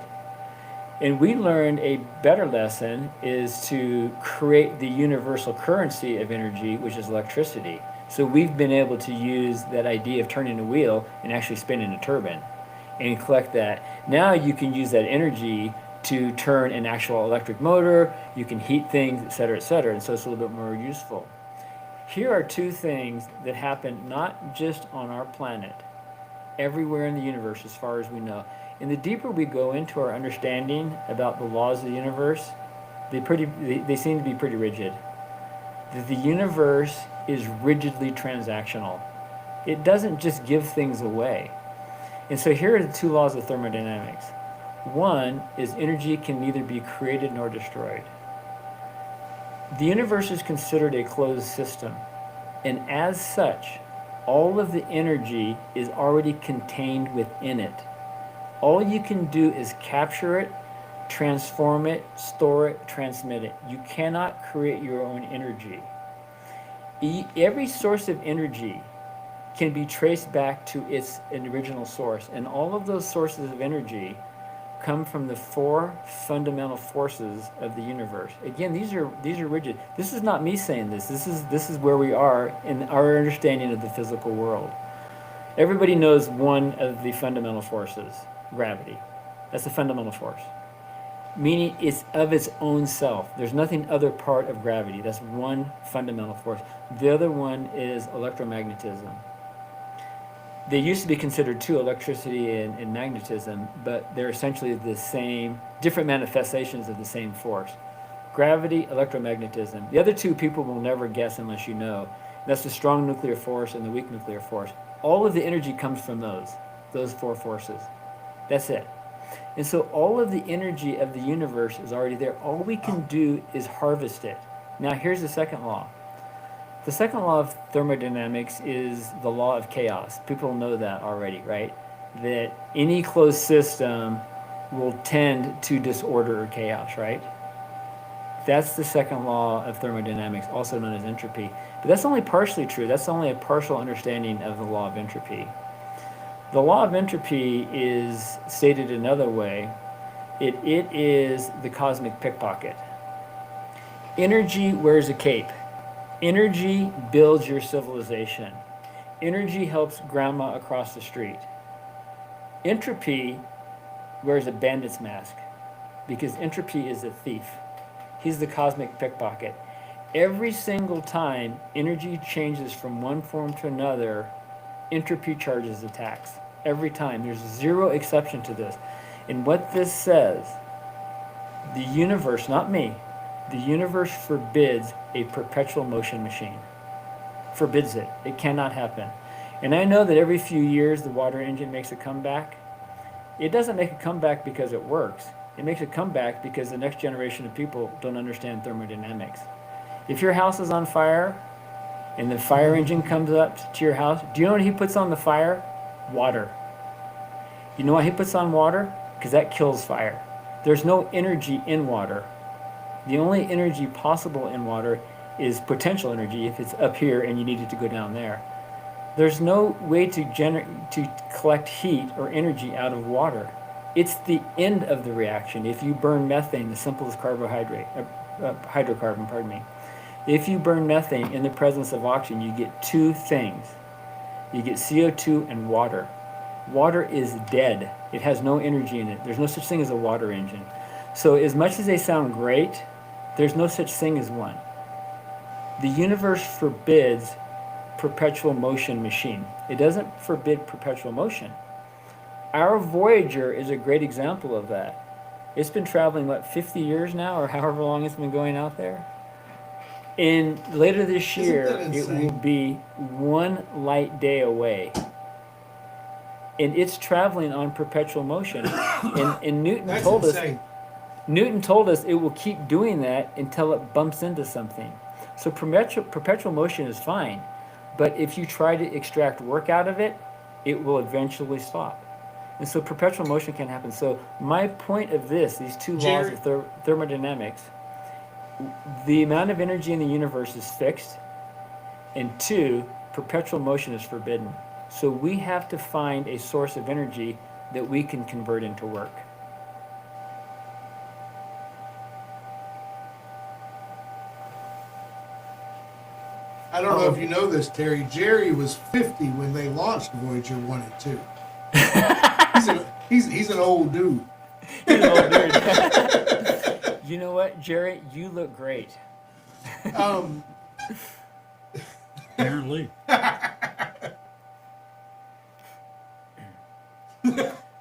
And we learned a better lesson is to create the universal currency of energy, which is electricity. So we've been able to use that idea of turning a wheel and actually spinning a turbine and collect that. Now you can use that energy to turn an actual electric motor, you can heat things, et cetera, and so it's a little bit more useful. Here are two things that happen not just on our planet, everywhere in the universe as far as we know. And the deeper we go into our understanding about the laws of the universe, they seem to be pretty rigid. That the universe is rigidly transactional. It doesn't just give things away. And so here are the two laws of thermodynamics. One is energy can neither be created nor destroyed. The universe is considered a closed system, and as such, all of the energy is already contained within it. All you can do is capture it, transform it, store it, transmit it. You cannot create your own energy. Every source of energy can be traced back to its original source, and all of those sources of energy come from the four fundamental forces of the universe. Again, these are rigid. This is not me saying this. This is where we are in our understanding of the physical world. Everybody knows one of the fundamental forces, gravity. That's a fundamental force. Meaning it's of its own self. There's nothing other part of gravity. That's one fundamental force. The other one is electromagnetism. They used to be considered two, electricity and magnetism, but they're essentially the same, different manifestations of the same force. Gravity, electromagnetism. The other two people will never guess unless you know. That's the strong nuclear force and the weak nuclear force. All of the energy comes from those four forces. That's it. And so all of the energy of the universe is already there. All we can do is harvest it. Now here's the second law. The second law of thermodynamics is the law of chaos. People know that already, right? That any closed system will tend to disorder or chaos, right? That's the second law of thermodynamics, also known as entropy. But that's only partially true. That's only a partial understanding of the law of entropy. The law of entropy is stated another way. It is the cosmic pickpocket. Energy wears a cape. Energy builds your civilization. Energy helps grandma across the street. Entropy wears a bandit's mask because entropy is a thief. He's the cosmic pickpocket. Every single time energy changes from one form to another, entropy charges a tax. Every time. There's zero exception to this. And what this says, The universe, not me, the universe forbids a perpetual motion machine. Forbids it. It cannot happen. And I know that every few years the water engine makes a comeback. It doesn't make a comeback because it works. It makes a comeback because the next generation of people don't understand thermodynamics. If your house is on fire and the fire engine comes up to your house, do you know what he puts on the fire? Water. You know why he puts on water? Because that kills fire. There's no energy in water. The only energy possible in water is potential energy if it's up here and you need it to go down there. There's no way to collect heat or energy out of water. It's the end of the reaction. If you burn methane, the simplest hydrocarbon, pardon me. If you burn methane in the presence of oxygen, you get two things. You get CO2 and water. Water is dead. It has no energy in it. There's no such thing as a water engine. So as much as they sound great, there's no such thing as one. The universe forbids perpetual motion machine. It doesn't forbid perpetual motion. Our Voyager is a great example of that. It's been traveling, 50 years now, or however long it's been going out there? And later this year, it will be 1 light day away. And it's traveling on perpetual motion. And Newton told us it will keep doing that until it bumps into something. So perpetual motion is fine. But if you try to extract work out of it, it will eventually stop. And so perpetual motion can happen. So my point of these two laws of thermodynamics, the amount of energy in the universe is fixed, and 2, perpetual motion is forbidden. So we have to find a source of energy that we can convert into work. I don't know if you know this, Terry. Jerry was 50 when they launched Voyager 1 and 2. He's an old dude. You know what, Jerry? You look great. Apparently.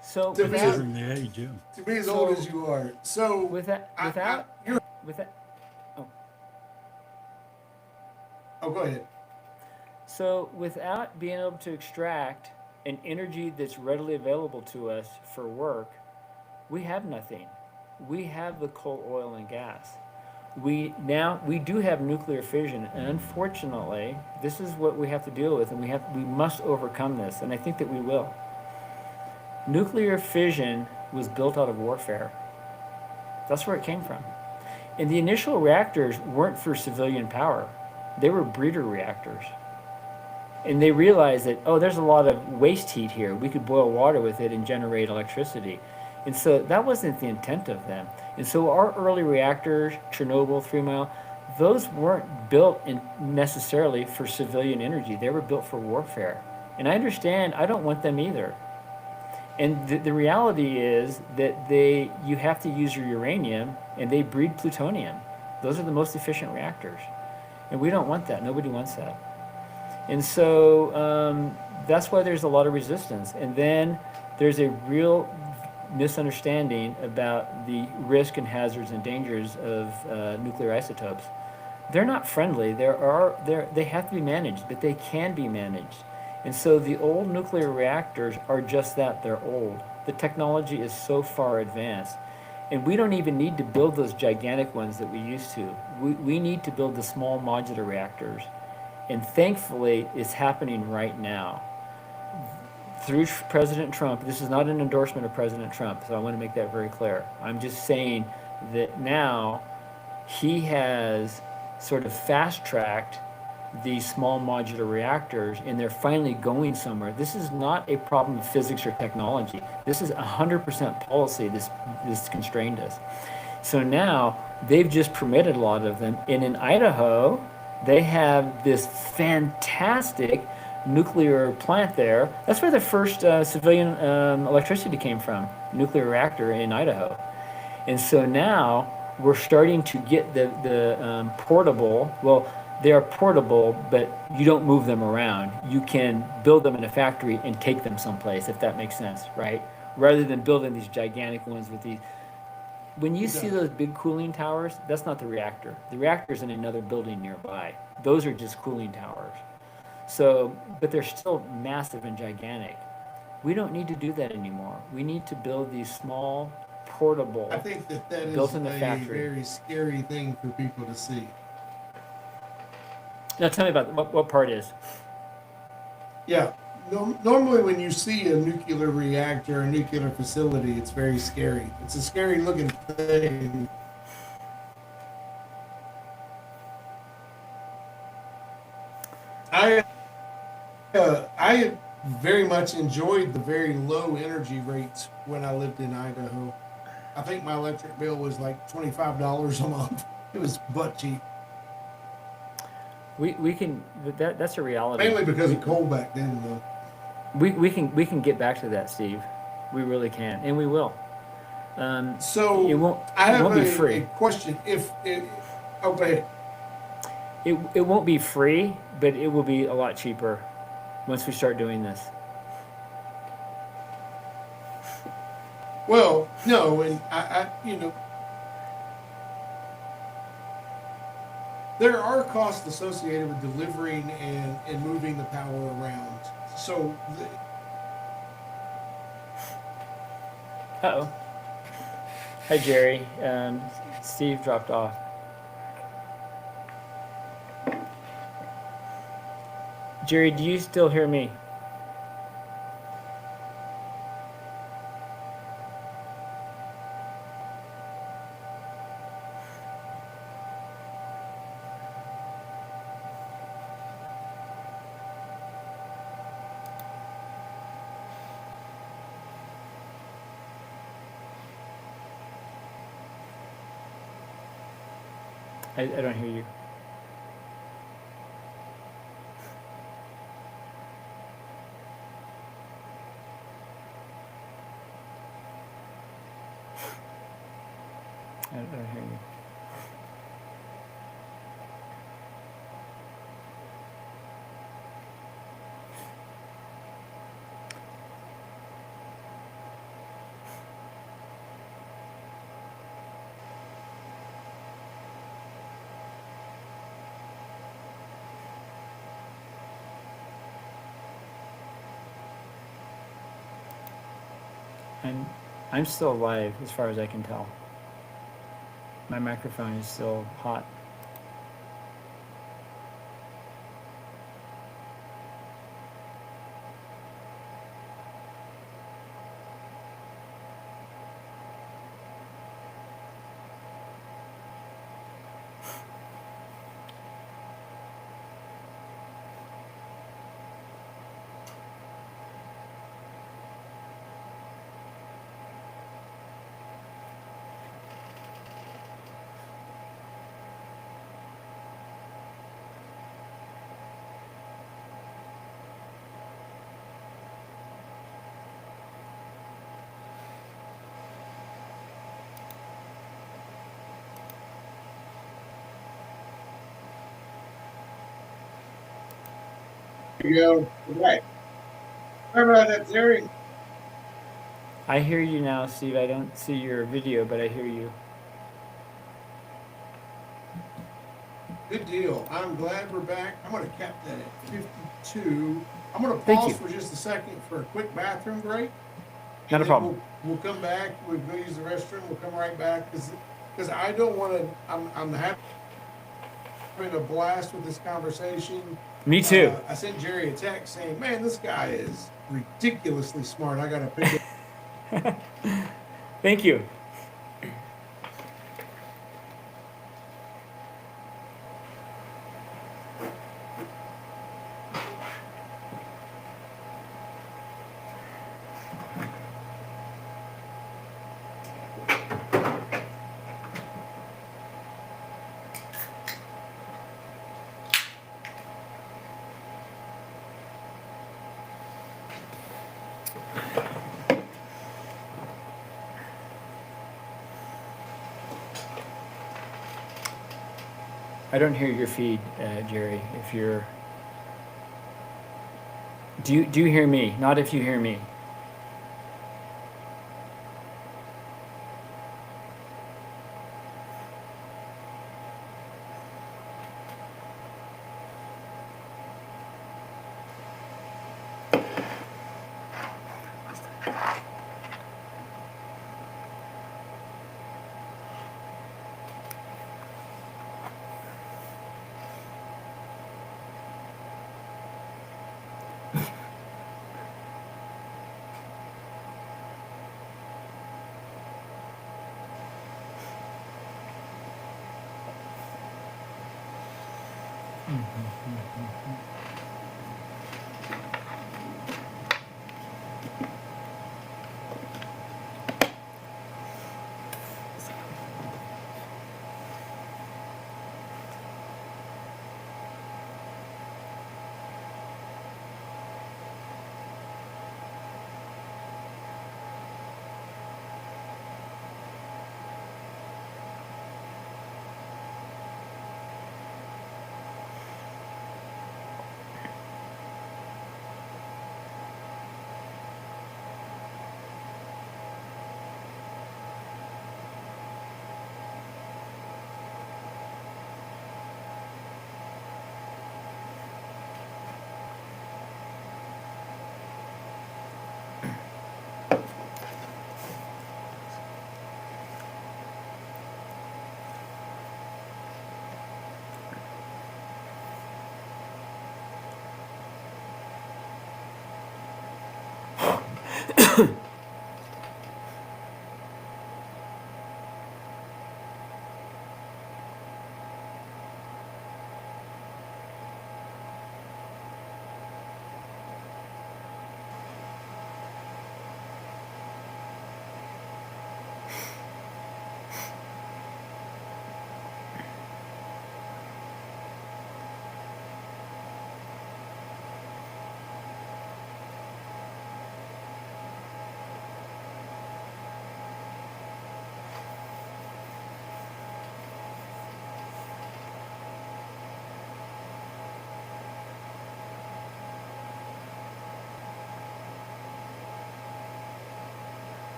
So Considering the age, yeah. To be as old as you are. So without Oh, go ahead. So without being able to extract an energy that's readily available to us for work, we have nothing. We have the coal, oil, and gas. We do have nuclear fission, and unfortunately, this is what we have to deal with, and we must overcome this, and I think that we will. Nuclear fission was built out of warfare. That's where it came from. And the initial reactors weren't for civilian power. They were breeder reactors. And they realized that, there's a lot of waste heat here. We could boil water with it and generate electricity. And so that wasn't the intent of them. And so our early reactors, Chernobyl, 3 Mile, those weren't built necessarily for civilian energy. They were built for warfare. And I understand, I don't want them either. And the reality is that you have to use your uranium, and they breed plutonium. Those are the most efficient reactors. And we don't want that. Nobody wants that. And so that's why there's a lot of resistance. And then there's a real misunderstanding about the risk and hazards and dangers of nuclear isotopes. They're not friendly. They have to be managed, but they can be managed. And so the old nuclear reactors are just that. They're old. The technology is so far advanced. And we don't even need to build those gigantic ones that we used to. We need to build the small modular reactors. And thankfully, it's happening right now. Through President Trump, this is not an endorsement of President Trump, so I want to make that very clear. I'm just saying that now he has sort of fast-tracked these small modular reactors, and they're finally going somewhere. This is not a problem of physics or technology. This is 100% policy. This constrained us. So now they've just permitted a lot of them. And in Idaho, they have this fantastic nuclear plant there. That's where the first civilian electricity came from, nuclear reactor in Idaho. And so now we're starting to get the portable, well, they are portable, but you don't move them around. You can build them in a factory and take them someplace, if that makes sense, right? Rather than building these gigantic ones with these. when you It see does. those big cooling towers, that's not the reactor. The reactor's in another building nearby. Those are just cooling towers. So, but they're still massive and gigantic. We don't need to do that anymore. We need to build these small, portable, I think that is built in the a factory. very scary thing for people to see. Now, tell me about what part is. Yeah. Normally, when you see a nuclear reactor, a nuclear facility, it's very scary. It's a scary looking thing. I very much enjoyed the very low energy rates when I lived in Idaho. I think my electric bill was like $25 a month. It was butt cheap, We can that's a reality. mainly because of coal back then, though. We can get back to that, Steve. We really can, and we will. So It won't. I It have won't be a free. question. If it, okay, It won't be free, but it will be a lot cheaper once we start doing this. well, no, and there are costs associated with delivering and moving the power around. So, Uh-oh. Hi, Jerry. Steve dropped off. Jerry, do you still hear me? I don't hear you. I don't hear you. I'm still alive as far as I can tell. My microphone is still hot. there you go. Right. Sorry about that, Terry. I hear you now, Steve. I don't see your video, but I hear you. Good deal. I'm glad we're back. I'm going to cap that at 52. I'm going to Thank pause you. for just a second for a quick bathroom break. Not a And then problem. We'll come back. We'll go use the restroom. We'll come right back because I don't want to. I'm having a blast with this conversation. Me too. I sent Jerry a text saying, "Man, this guy is ridiculously smart. I got to pick it." Thank you. I don't hear your feed, Jerry. If you're, do you hear me? Not if you hear me.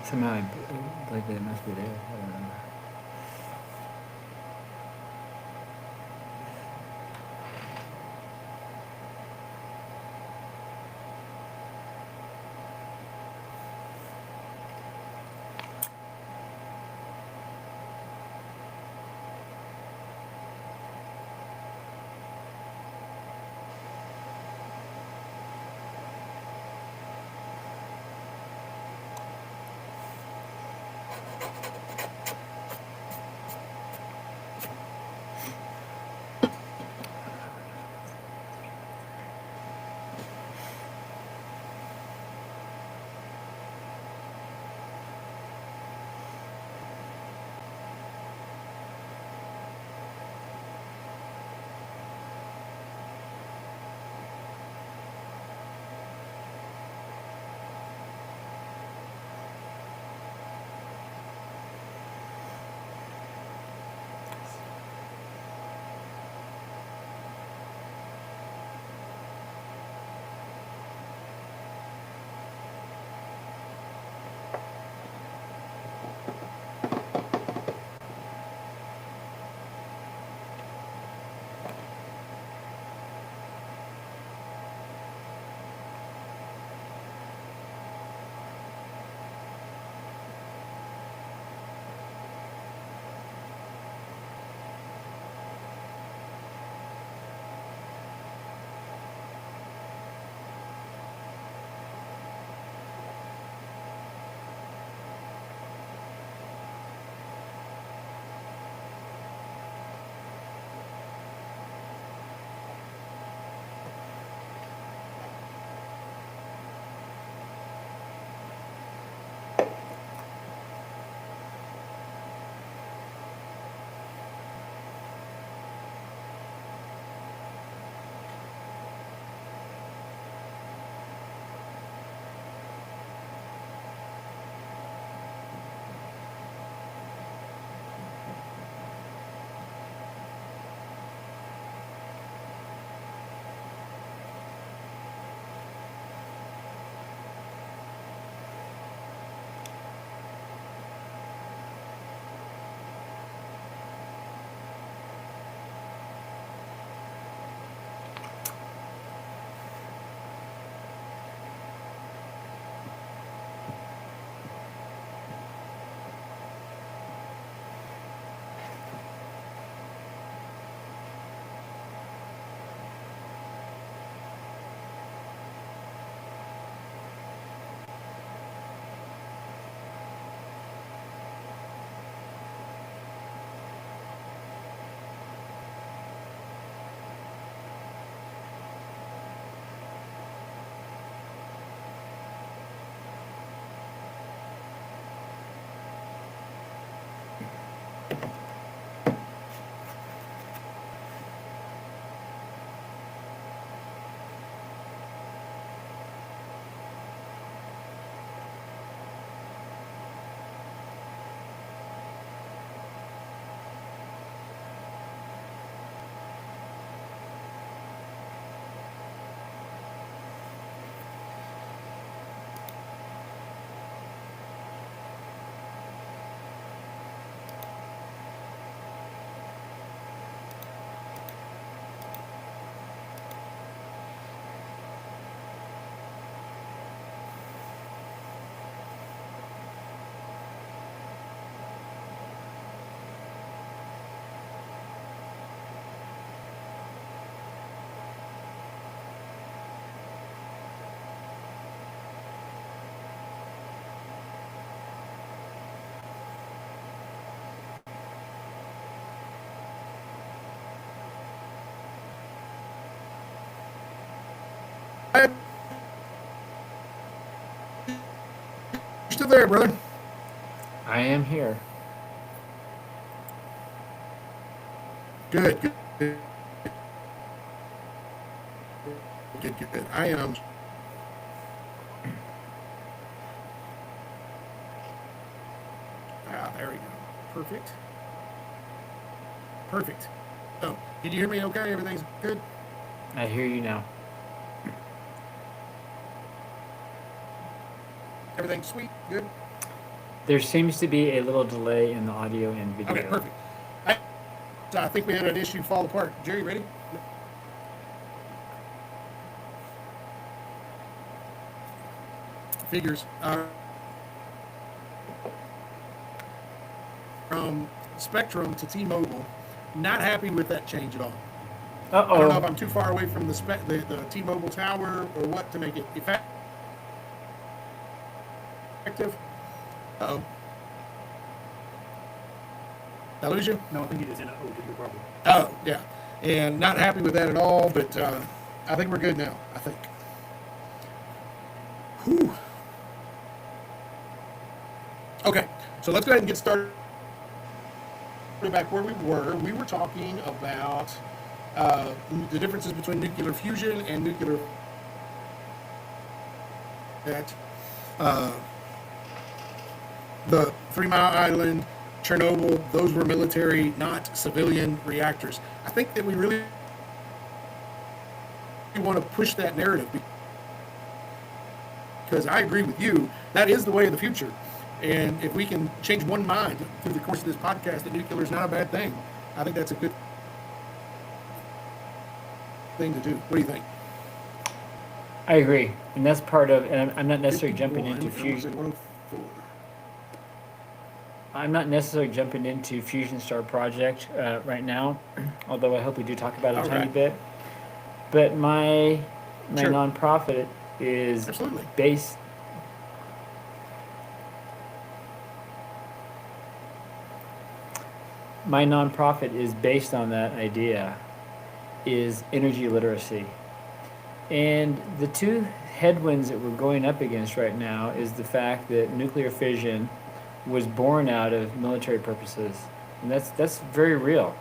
Somehow I believe it must be there. I don't know. still there, brother? I am here. Good, good, good, good. I am. There we go. Perfect. Perfect. Oh, did you hear me okay? Everything's good? I hear you now. Everything's sweet? Good? There seems to be a little delay in the audio and video. Okay, perfect. I think we had an issue fall apart. Jerry, ready? Figures. From Spectrum to T-Mobile, not happy with that change at all. I don't know if I'm too far away from the T-Mobile tower or what to make it effective. Uh-oh. Did I lose you? No, I think it is in a O problem. Oh, yeah. And not happy with that at all, but I think we're good now, I think. Whew. Okay, so let's go ahead and get started back where we were. We were talking about the differences between nuclear fusion and nuclear that the 3 Mile Island, Chernobyl, those were military, not civilian reactors. I think that we really want to push that narrative because I agree with you. That is the way of the future. And if we can change one mind through the course of this podcast that nuclear is not a bad thing, I think that's a good thing to do. What do you think? I agree. And that's part of, and I'm not necessarily jumping into fusion. I'm not necessarily jumping into Fusion Star Project right now, although I hope we do talk about it a tiny bit. But my Sure. nonprofit is Absolutely. based. My nonprofit is based on that idea, is energy literacy. And the two headwinds that we're going up against right now is the fact that nuclear fission was born out of military purposes. And that's very real.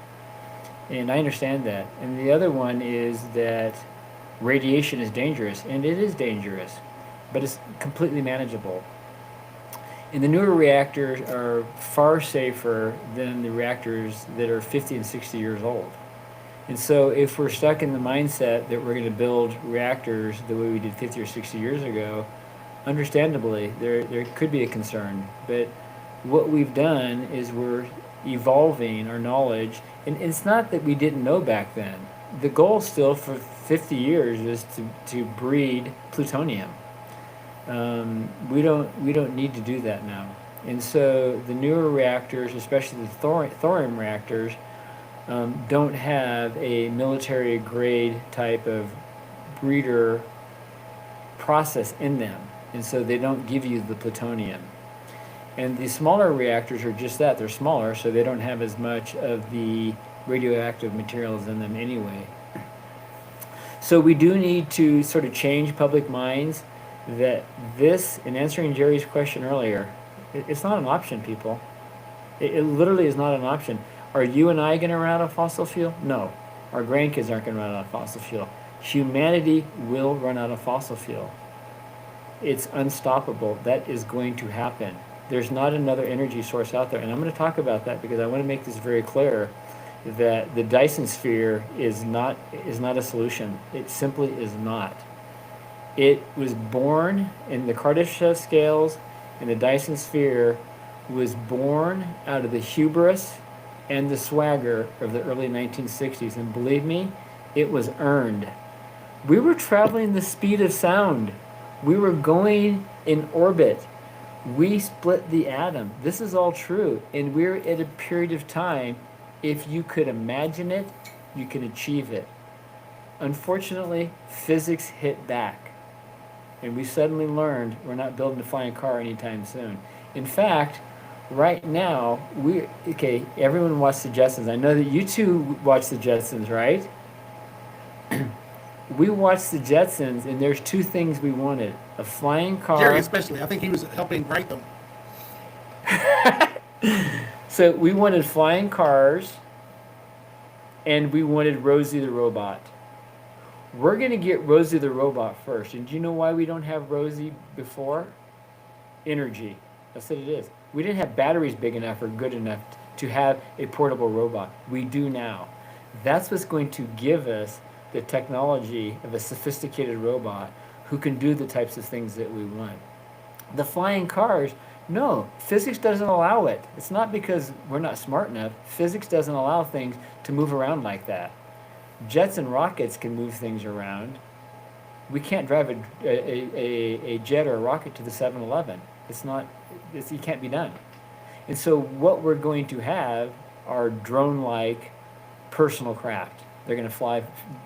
And I understand that. And the other one is that radiation is dangerous, and it is dangerous, but it's completely manageable. And the newer reactors are far safer than the reactors that are 50 and 60 years old. And so if we're stuck in the mindset that we're going to build reactors the way we did 50 or 60 years ago, understandably, there could be a concern. But what we've done is we're evolving our knowledge. And it's not that we didn't know back then. The goal still for 50 years is to breed plutonium. We don't need to do that now. And so the newer reactors, especially the thorium reactors, don't have a military grade type of breeder process in them. And so they don't give you the plutonium. And the smaller reactors are just that. They're smaller, so they don't have as much of the radioactive materials in them anyway. So we do need to sort of change public minds that this, in answering Jerry's question earlier, it's not an option, people. It literally is not an option. Are you and I going to run out of fossil fuel? No. Our grandkids aren't going to run out of fossil fuel. Humanity will run out of fossil fuel. It's unstoppable. That is going to happen. There's not another energy source out there. And I'm going to talk about that because I want to make this very clear that the Dyson sphere is not a solution. It simply is not. It was born in the Kardashev scales, and the Dyson sphere was born out of the hubris and the swagger of the early 1960s. And believe me, it was earned. We were traveling the speed of sound. We were going in orbit. We split the atom. This is all true. And we're at a period of time, if you could imagine it, you can achieve it. Unfortunately, physics hit back. And we suddenly learned we're not building a flying car anytime soon. In fact, right now, everyone watched the Jetsons. I know that you two watched the Jetsons, right? We watched the Jetsons, and there's two things we wanted. A flying car. Jerry especially. I think he was helping write them. So we wanted flying cars, and we wanted Rosie the robot. We're going to get Rosie the robot first. And do you know why we don't have Rosie before? Energy. That's what it is. We didn't have batteries big enough or good enough to have a portable robot. We do now. That's what's going to give us the technology of a sophisticated robot who can do the types of things that we want. The flying cars, no, physics doesn't allow it. It's not because we're not smart enough. Physics doesn't allow things to move around like that. Jets and rockets can move things around. We can't drive a jet or a rocket to the 7-Eleven. It can't be done. And so what we're going to have are drone-like personal craft. They're going to fly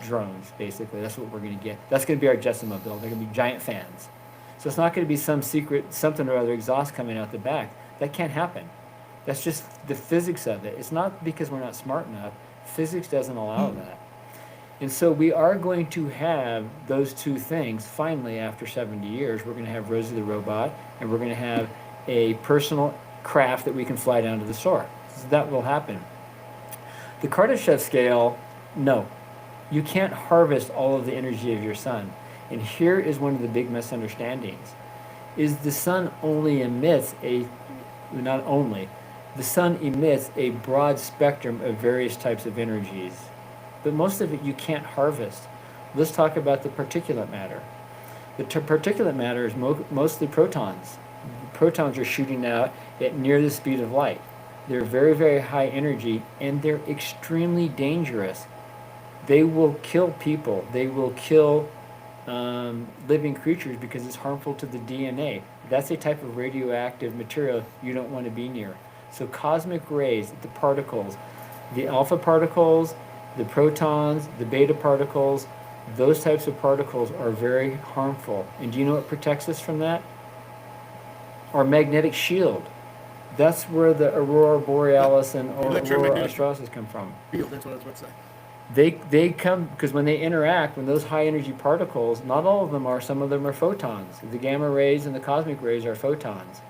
drones, basically. That's what we're going to get. That's going to be our Jetsamobile. They're going to be giant fans. So it's not going to be some secret something or other exhaust coming out the back. That can't happen. That's just the physics of it. It's not because we're not smart enough. Physics doesn't allow that. And so we are going to have those two things finally after 70 years. We're going to have Rosie the robot, and we're going to have a personal craft that we can fly down to the store. So that will happen. The Kardashev scale, no. You can't harvest all of the energy of your sun. And here is one of the big misunderstandings, is the sun only emits the sun emits a broad spectrum of various types of energies. But most of it you can't harvest. Let's talk about the particulate matter. The particulate matter is mostly protons. Protons are shooting out at near the speed of light. They're very, very high energy, and they're extremely dangerous. They will kill people. They will kill living creatures because it's harmful to the DNA. That's a type of radioactive material you don't want to be near. So cosmic rays, the particles, the alpha particles, the protons, the beta particles, those types of particles are very harmful. And do you know what protects us from that? Our magnetic shield. That's where the aurora borealis and aurora australis come from. Field, that's what I was about to say. They come because when they interact, when those high energy particles, not all of them are, some of them are photons. The gamma rays and the cosmic rays are photons.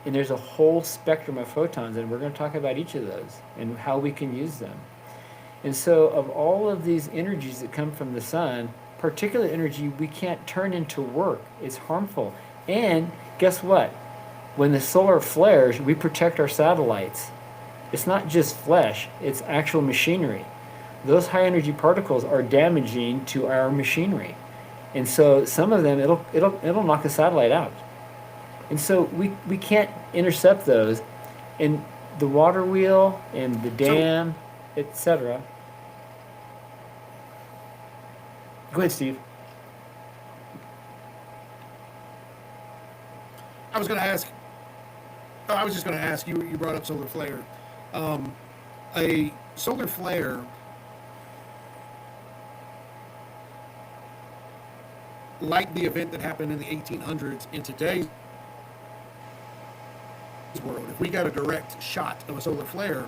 And there's a whole spectrum of photons, and we're going to talk about each of those and how we can use them. And so of all of these energies that come from the sun, particulate energy we can't turn into work. It's harmful. And guess what? When the solar flares, we protect our satellites. It's not just flesh, it's actual machinery. Those high energy particles are damaging to our machinery. And so some of them, it'll knock the satellite out. And so we can't intercept those. And the water wheel and the dam, etc. Go ahead, Steve. I was just going to ask you. You brought up solar flare. A solar flare, like the event that happened in the 1800s, in today's world, if we got a direct shot of a solar flare,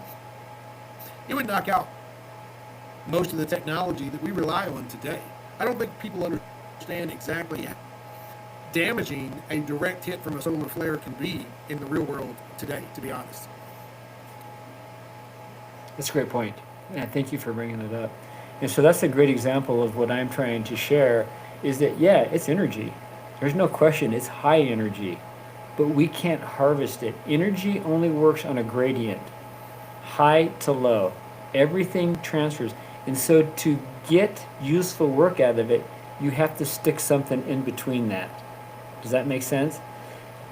it would knock out most of the technology that we rely on today. I don't think people understand exactly how damaging a direct hit from a solar flare can be in the real world today, to be honest. That's a great point. And thank you for bringing it up. And so that's a great example of what I'm trying to share is that, yeah, it's energy. There's no question it's high energy, but we can't harvest it. Energy only works on a gradient, high to low. Everything transfers. And so to get useful work out of it, you have to stick something in between that. Does that make sense?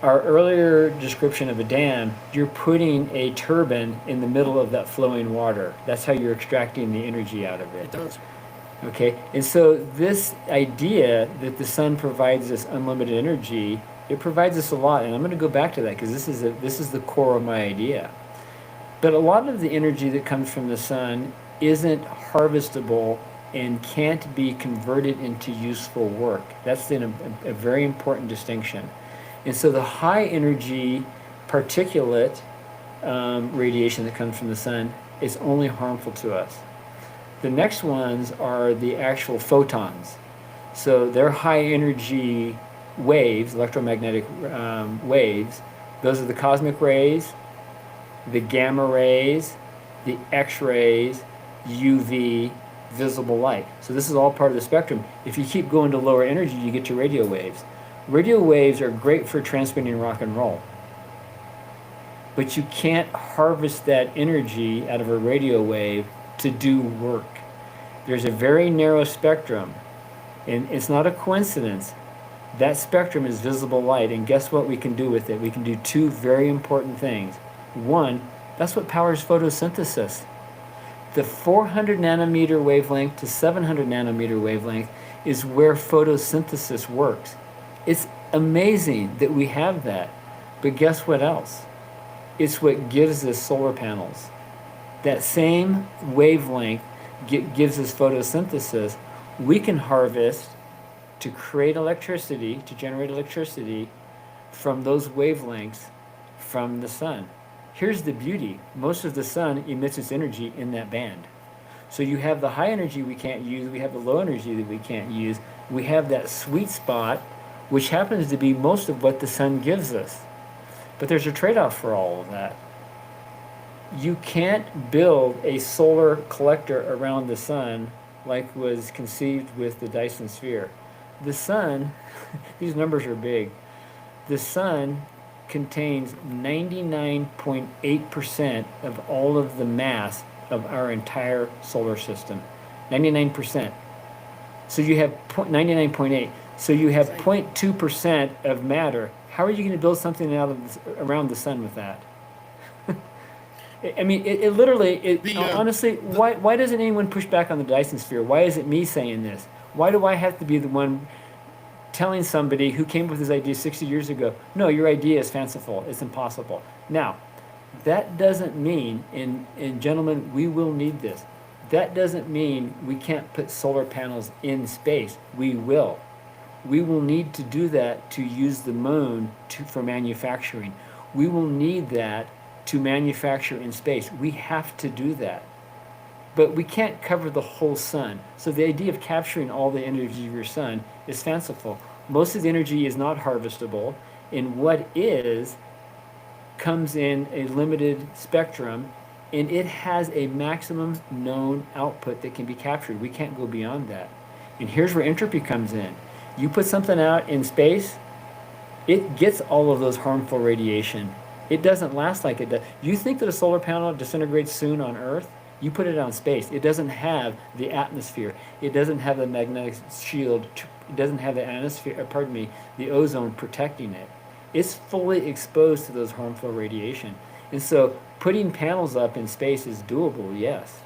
Our earlier description of a dam, you're putting a turbine in the middle of that flowing water. That's how you're extracting the energy out of it. It does. Okay, and so this idea that the sun provides us unlimited energy, it provides us a lot, and I'm going to go back to that because this is the core of my idea. But a lot of the energy that comes from the sun isn't harvestable and can't be converted into useful work. That's a very important distinction. And so the high energy particulate radiation that comes from the sun is only harmful to us. The next ones are the actual photons. So they're high energy waves, electromagnetic waves, Those are the cosmic rays, the gamma rays, the X-rays, UV, visible light. So this is all part of the spectrum. If you keep going to lower energy, you get to radio waves. Radio waves are great for transmitting rock and roll. But you can't harvest that energy out of a radio wave to do work. There's a very narrow spectrum, and it's not a coincidence. That spectrum is visible light, and guess what we can do with it? We can do two very important things. One, that's what powers photosynthesis. The 400 nanometer wavelength to 700 nanometer wavelength is where photosynthesis works. It's amazing that we have that, but guess what else? It's what gives us solar panels. That same wavelength gives us photosynthesis. We can harvest to create electricity, to generate electricity from those wavelengths from the sun. Here's the beauty. Most of the sun emits its energy in that band. So you have the high energy we can't use, we have the low energy that we can't use, we have that sweet spot, which happens to be most of what the sun gives us. But there's a trade-off for all of that. You can't build a solar collector around the sun like was conceived with the Dyson sphere. The sun, these numbers are big, the sun contains 99.8% of all of the mass of our entire solar system. 99%. So you have 99.8. So you have 0.2% of matter. How are you going to build something around the sun with that? I mean, it literally, honestly, why doesn't anyone push back on the Dyson sphere? Why is it me saying this? Why do I have to be the one telling somebody who came up with this idea 60 years ago, no, your idea is fanciful, it's impossible? Now, that doesn't mean, and gentlemen, we will need this. That doesn't mean we can't put solar panels in space. We will. We will need to do that to use the moon for manufacturing. We will need that to manufacture in space. We have to do that. But we can't cover the whole sun. So the idea of capturing all the energy of your sun is fanciful. Most of the energy is not harvestable, and what is comes in a limited spectrum, and it has a maximum known output that can be captured. We can't go beyond that. And here's where entropy comes in. You put something out in space, it gets all of those harmful radiation. It doesn't last like it does. You think that a solar panel disintegrates soon on Earth? You put it out in space. It doesn't have the atmosphere. It doesn't have the magnetic shield. It doesn't have the atmosphere, the ozone protecting it. It's fully exposed to those harmful radiation. And so putting panels up in space is doable, yes.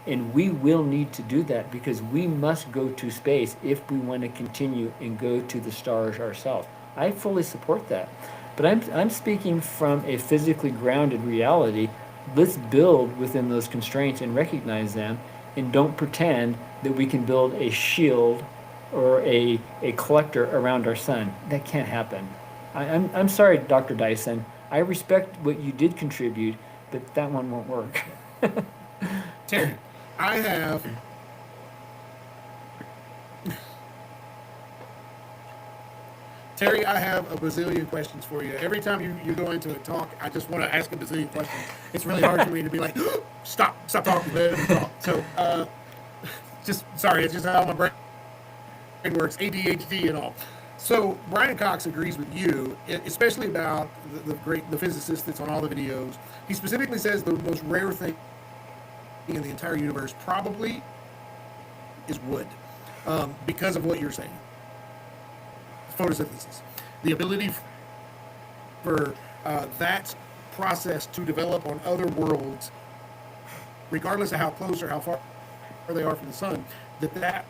And we will need to do that because we must go to space if we want to continue and go to the stars ourselves. I fully support that. But I'm speaking from a physically grounded reality. Let's build within those constraints and recognize them, and don't pretend that we can build a shield or a collector around our sun. That can't happen. I'm sorry, Dr. Dyson. I respect what you did contribute, but that one won't work. Terry, I have a bazillion questions for you. Every time you go into a talk, I just want to ask a bazillion questions. It's really hard for me to be like, stop talking, let me talk. So, sorry, it's just how my brain works, ADHD and all. So, Brian Cox agrees with you, especially about the physicist that's on all the videos. He specifically says the most rare thing in the entire universe probably is wood, because of what you're saying. Photosynthesis, the ability for that process to develop on other worlds, regardless of how close or how far they are from the sun, that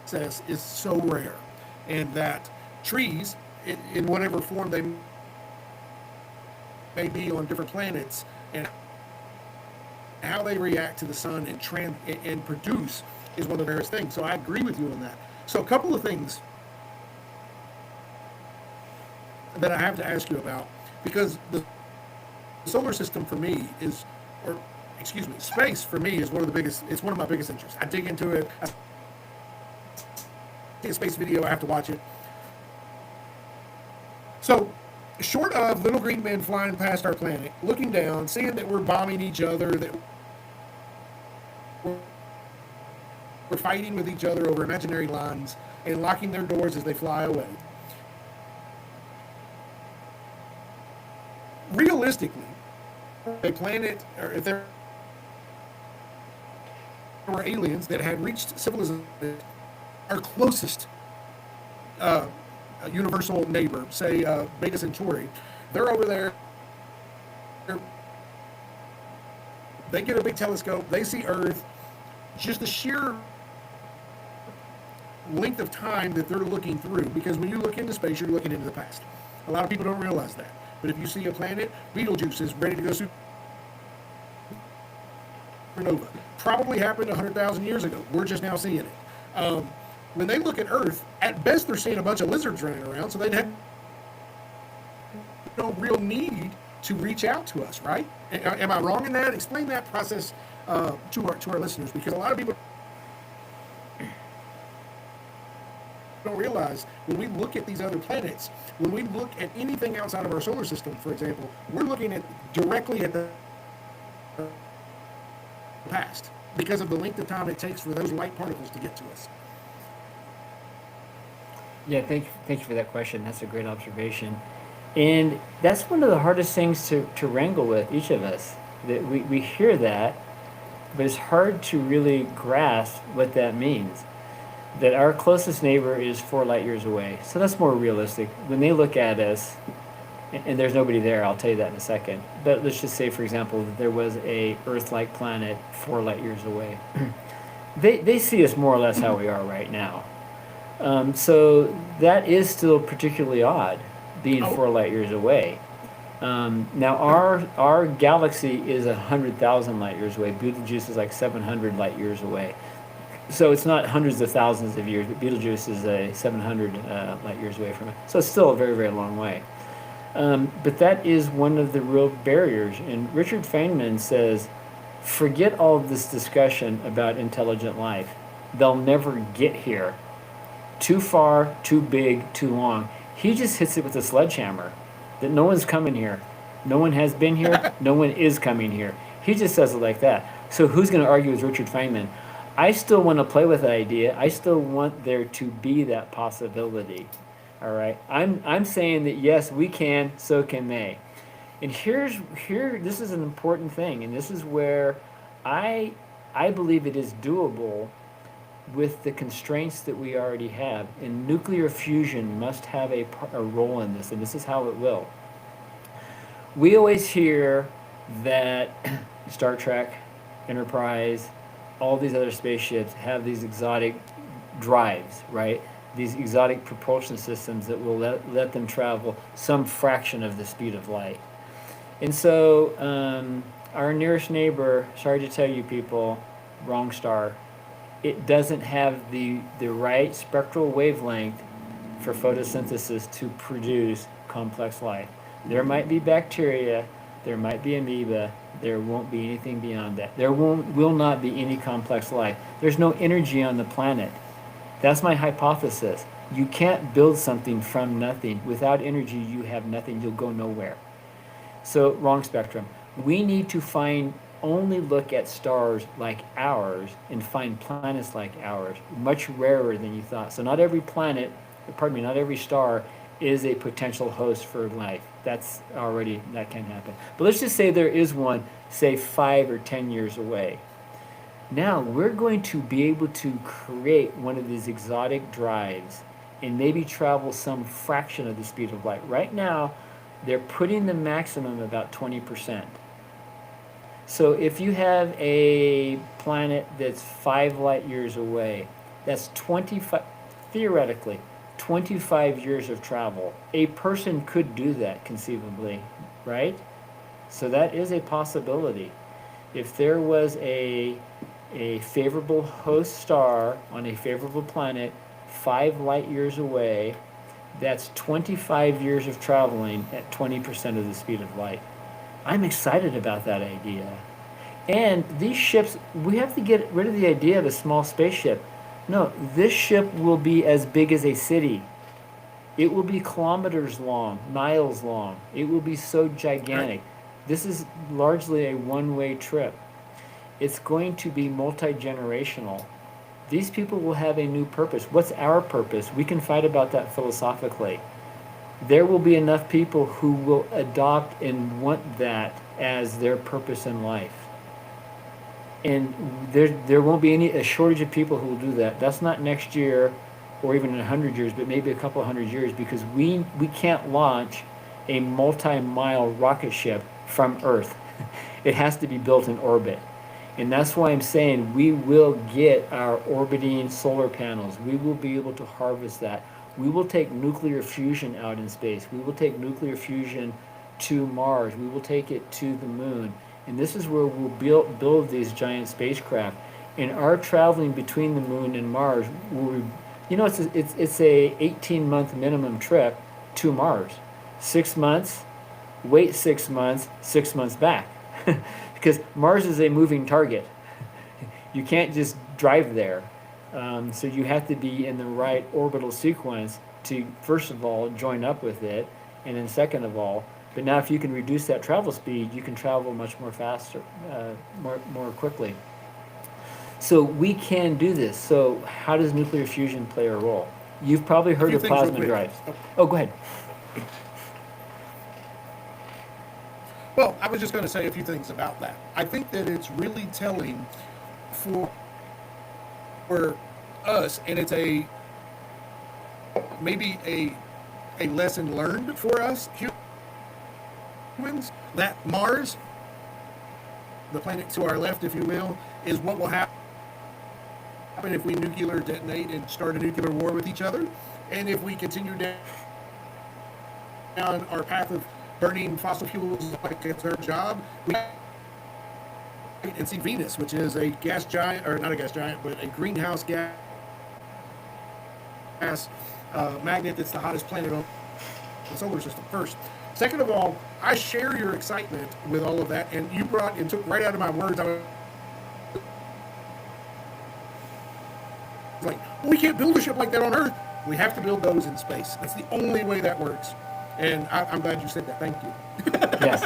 process is so rare, and that trees, in whatever form they may be on different planets, and how they react to the sun and produce is one of the rarest things. So I agree with you on that. So a couple of things that I have to ask you about, because the solar system for me space for me is one of my biggest interests. I dig into it. I see a space video, I have to watch it. So short of little green men flying past our planet, looking down, seeing that we're bombing each other, that we're fighting with each other over imaginary lines, and locking their doors as they fly away. Realistically, a planet, or if there were aliens that had reached civilization, our closest universal neighbor, say Beta Centauri, they're over there. They get a big telescope. They see Earth. Just the sheer length of time that they're looking through. Because when you look into space, you're looking into the past. A lot of people don't realize that. But if you see a planet, Betelgeuse is ready to go supernova. Probably happened 100,000 years ago. We're just now seeing it. When they look at Earth, at best they're seeing a bunch of lizards running around, so they'd have no real need to reach out to us, right? Am I wrong in that? Explain that process to our listeners, because a lot of people don't realize when we look at these other planets, when we look at anything outside of our solar system, for example, we're looking at directly at the past because of the length of time it takes for those light particles to get to us. Yeah, thank you for that question. That's a great observation. And that's one of the hardest things to wrangle with, each of us. That we hear that, but it's hard to really grasp what that means. That our closest neighbor is 4 light years away. So that's more realistic. When they look at us, and there's nobody there, I'll tell you that in a second. But let's just say, for example, that there was a Earth-like planet 4 light years away. They see us more or less how we are right now. So that is still particularly odd, being 4 light years away. Now our galaxy is 100,000 light years away. Betelgeuse is like 700 light years away. So it's not hundreds of thousands of years, but Betelgeuse is a 700 light years away from it. So it's still a very, very long way. But that is one of the real barriers. And Richard Feynman says, forget all of this discussion about intelligent life. They'll never get here. Too far, too big, too long. He just hits it with a sledgehammer. That no one's coming here. No one has been here. No one is coming here. He just says it like that. So who's going to argue with Richard Feynman? I still want to play with that idea. I still want there to be that possibility. All right. I'm saying that yes, we can, so can they. And this is an important thing, and this is where I believe it is doable with the constraints that we already have. And nuclear fusion must have a role in this, and this is how it will. We always hear that Star Trek, Enterprise, all these other spaceships have these exotic drives, right? These exotic propulsion systems that will let them travel some fraction of the speed of light. And so our nearest neighbor, sorry to tell you people, wrong star, it doesn't have the right spectral wavelength for photosynthesis to produce complex life. There might be bacteria, there might be amoeba, there won't be anything beyond that. There will not be any complex life. There's no energy on the planet. That's my hypothesis. You can't build something from nothing. Without energy, you have nothing. You'll go nowhere. So, wrong spectrum. We need to only look at stars like ours and find planets like ours, much rarer than you thought. So not every not every star is a potential host for life. That can happen. But let's just say there is one, say 5 or 10 years away. Now we're going to be able to create one of these exotic drives and maybe travel some fraction of the speed of light. Right now, they're putting the maximum about 20%. So if you have a planet that's 5 light years away, that's 25, theoretically, 25 years of travel. A person could do that conceivably, right? So that is a possibility. If there was a favorable host star on a favorable planet 5 light years away, that's 25 years of traveling at 20% of the speed of light. I'm excited about that idea. And these ships, we have to get rid of the idea of a small spaceship. No, this ship will be as big as a city. It will be kilometers long, miles long. It will be so gigantic. This is largely a one-way trip. It's going to be multi-generational. These people will have a new purpose. What's our purpose? We can fight about that philosophically. There will be enough people who will adopt and want that as their purpose in life. And there won't be a shortage of people who will do that. That's not next year or even in 100 years, but maybe a couple of 100 years, because we can't launch a multi-mile rocket ship from Earth. It has to be built in orbit. And that's why I'm saying we will get our orbiting solar panels. We will be able to harvest that. We will take nuclear fusion out in space. We will take nuclear fusion to Mars. We will take it to the moon. And this is where we'll build these giant spacecraft. And our traveling between the moon and Mars will, it's a 18-month minimum trip to Mars. 6 months, wait 6 months, 6 months back. Because Mars is a moving target. You can't just drive there. So you have to be in the right orbital sequence to, first of all, join up with it, and then second of all, but now if you can reduce that travel speed, you can travel much more faster, more quickly. So we can do this. So how does nuclear fusion play a role? You've probably heard of plasma drives. Oh, go ahead. Well, I was just going to say a few things about that. I think that it's really telling for us, and it's maybe a lesson learned for us humans, that Mars, the planet to our left, if you will, is what will happen if we nuclear detonate and start a nuclear war with each other. And if we continue down our path of burning fossil fuels like it's our job, we and see Venus, which is a gas giant, or not a gas giant, but a greenhouse gas magnet that's the hottest planet on the solar system. First. Second of all, I share your excitement with all of that, and you brought and took right out of my words. I was like, well, we can't build a ship like that on Earth. We have to build those in space. That's the only way that works. And I'm glad you said that. Thank you. Yes.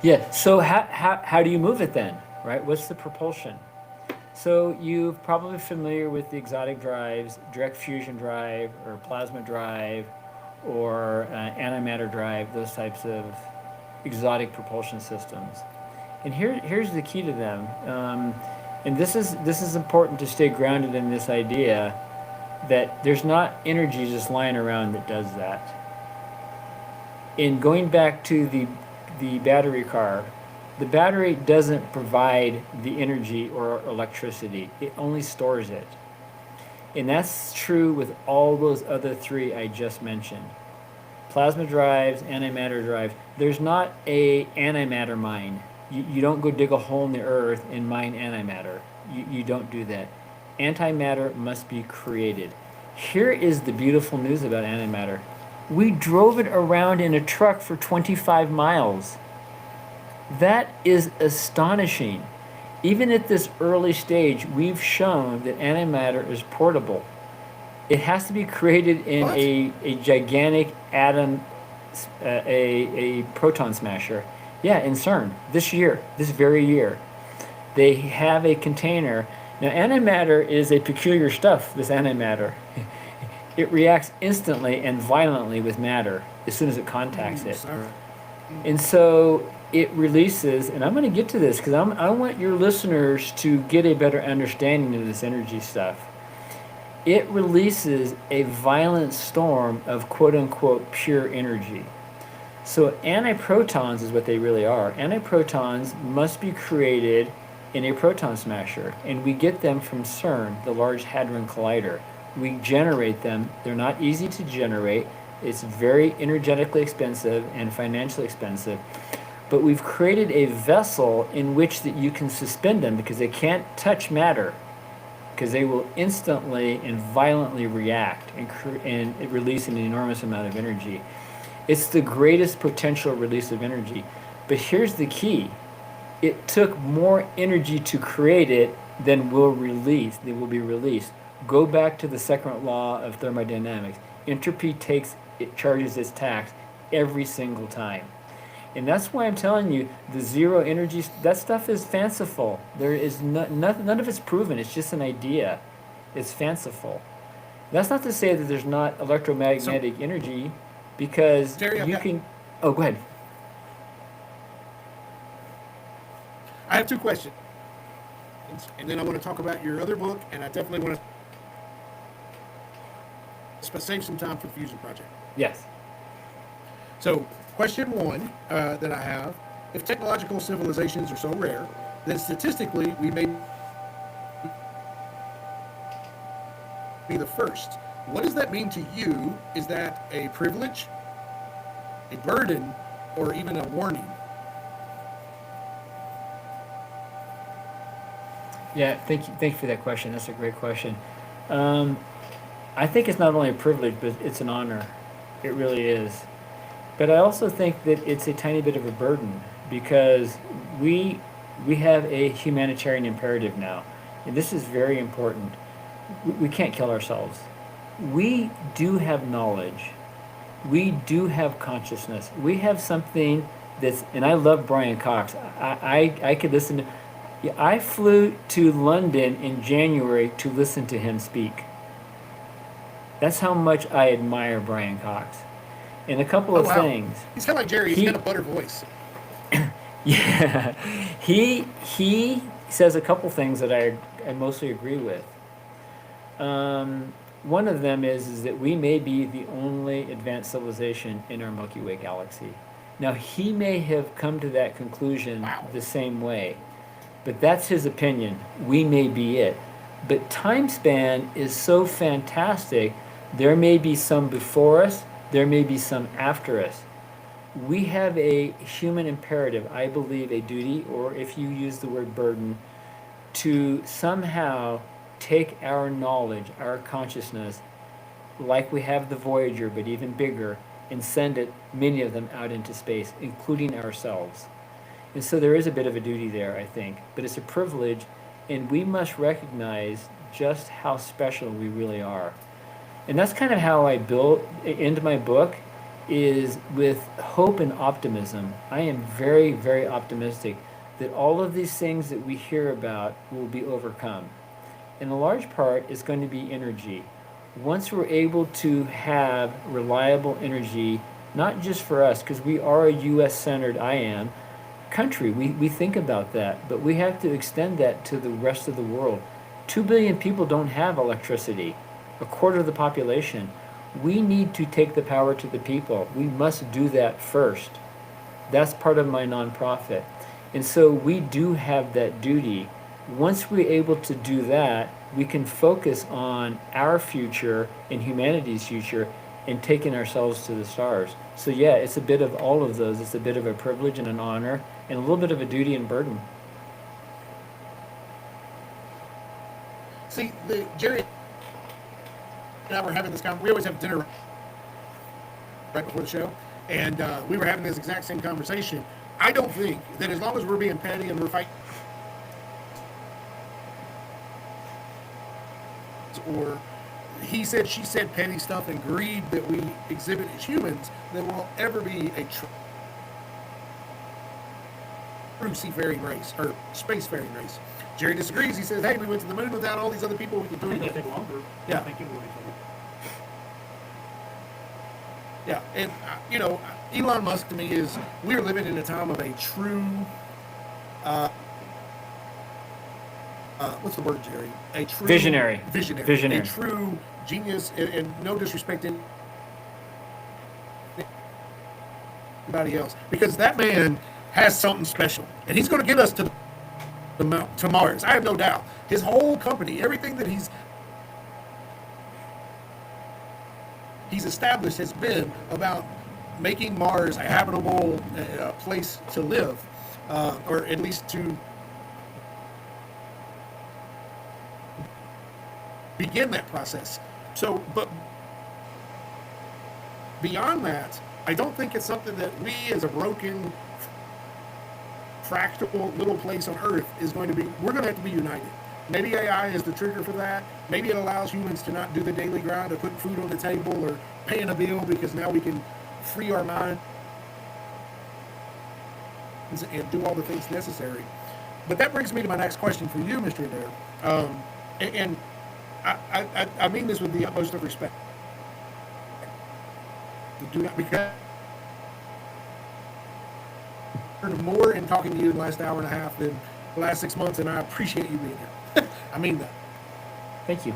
Yeah. So how do you move it then, right? What's the propulsion? So you're probably familiar with the exotic drives, direct fusion drive or plasma drive or antimatter drive, those types of exotic propulsion systems. And here's the key to them. And this is important to stay grounded in this idea that there's not energy just lying around that does that. In going back to the battery car, the battery doesn't provide the energy or electricity. It only stores it. And that's true with all those other three I just mentioned. Plasma drives, antimatter drives. There's not a antimatter mine. You don't go dig a hole in the earth and mine antimatter. You don't do that. Antimatter must be created. Here is the beautiful news about antimatter. We drove it around in a truck for 25 miles. That is astonishing. Even at this early stage, we've shown that antimatter is portable. It has to be created in a gigantic atom, a proton smasher. Yeah, in CERN, this very year. They have a container. Now, antimatter is a peculiar stuff, this antimatter. It reacts instantly and violently with matter as soon as it contacts it. And so it releases, and I'm going to get to this because I want your listeners to get a better understanding of this energy stuff. It releases a violent storm of quote-unquote pure energy. So antiprotons is what they really are. Antiprotons must be created in a proton smasher, and we get them from CERN, the Large Hadron Collider. We generate them. They're not easy to generate. It's very energetically expensive and financially expensive. But we've created a vessel in which that you can suspend them because they can't touch matter, because they will instantly and violently react and release an enormous amount of energy. It's the greatest potential release of energy. But here's the key. It took more energy to create it than will be released. Go back to the second law of thermodynamics. Entropy charges its tax every single time. And that's why I'm telling you, the zero energy, that stuff is fanciful. There is none of it's proven. It's just an idea. It's fanciful. That's not to say that there's not electromagnetic energy, because Terry, you can. Oh, go ahead. I have two questions, and then I want to talk about your other book, and I definitely want to save some time for the Fusion Project. Yes. So, question one that I have: if technological civilizations are so rare, then statistically we may be the first. What does that mean to you? Is that a privilege, a burden, or even a warning? Yeah, thank you for that question. That's a great question. I think it's not only a privilege, but it's an honor. It really is. But I also think that it's a tiny bit of a burden, because we have a humanitarian imperative now, and this is very important. We can't kill ourselves. We do have knowledge. We do have consciousness. We have something that's, and I love Brian Cox. I could listen to. I flew to London in January to listen to him speak. That's how much I admire Brian Cox. And a couple of things. He's kind of like Jerry. He's got a butter voice. Yeah, he says a couple things that I mostly agree with. One of them is that we may be the only advanced civilization in our Milky Way galaxy. Now, he may have come to that conclusion the same way, but that's his opinion. We may be it. But time span is so fantastic. There may be some before us. There may be some after us. We have a human imperative, I believe a duty, or if you use the word burden, to somehow take our knowledge, our consciousness, like we have the Voyager, but even bigger, and send it, many of them, out into space, including ourselves. And so there is a bit of a duty there, I think, but it's a privilege, and we must recognize just how special we really are. And that's kind of how I built into my book, is with hope and optimism. I am very, very optimistic that all of these things that we hear about will be overcome. And a large part is going to be energy. Once we're able to have reliable energy, not just for us, because we are a U.S.-centered, country, we think about that, but we have to extend that to the rest of the world. 2 billion people don't have electricity, a quarter of the population. We need to take the power to the people. We must do that first. That's part of my nonprofit. And so we do have that duty. Once we're able to do that, we can focus on our future and humanity's future and taking ourselves to the stars. So yeah, it's a bit of all of those. It's a bit of a privilege and an honor, and a little bit of a duty and burden. See, Jerry and I were having this conversation. We always have dinner right before the show, and we were having this exact same conversation. I don't think that as long as we're being petty and we're fighting, or he said, she said petty stuff and greed that we exhibit as humans, there will ever be a true seafaring race or spacefaring race. Jerry disagrees. He says, hey, we went to the moon without all these other people. We could do it. It'll take longer. Yeah. I think it will take longer. Yeah, and Elon Musk to me is, we're living in a time of a true, what's the word, Jerry? A true Visionary. A true genius, and no disrespect to anybody else, because that man has something special, and he's going to get us to Mars. I have no doubt. His whole company, everything that he's established has been about making Mars a habitable place to live, or at least to begin that process. So, but beyond that, I don't think it's something that we as a broken, fractal little place on Earth is going to be, we're going to have to be united. Maybe AI is the trigger for that. Maybe it allows humans to not do the daily grind of putting food on the table or paying a bill, because now we can free our mind and do all the things necessary. But that brings me to my next question for you, Mr. Adair. And I mean this with the utmost of respect. Do not, because I heard more in talking to you in the last hour and a half than the last 6 months, and I appreciate you being here. I mean that. Thank you.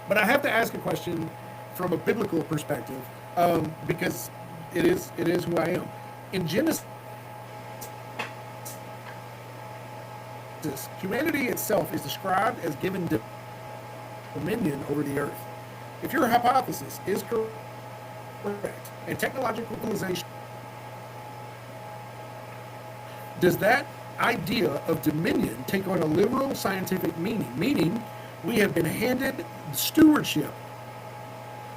But I have to ask a question from a biblical perspective, because it is who I am. In Genesis, humanity itself is described as given dominion over the earth. If your hypothesis is correct, and technological civilization, does that idea of dominion take on a literal scientific meaning? Meaning, we have been handed stewardship.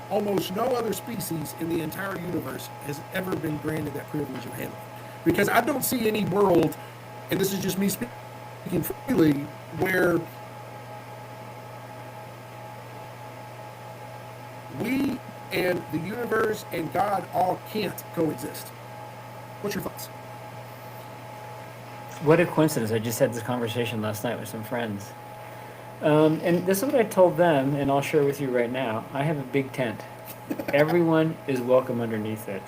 Almost no other species in the entire universe has ever been granted that privilege of handling. Because I don't see any world, and this is just me speaking freely, where we and the universe and God all can't coexist. What's your thoughts? What a coincidence. I just had this conversation last night with some friends. And this is what I told them, and I'll share with you right now. I have a big tent. Everyone is welcome underneath it.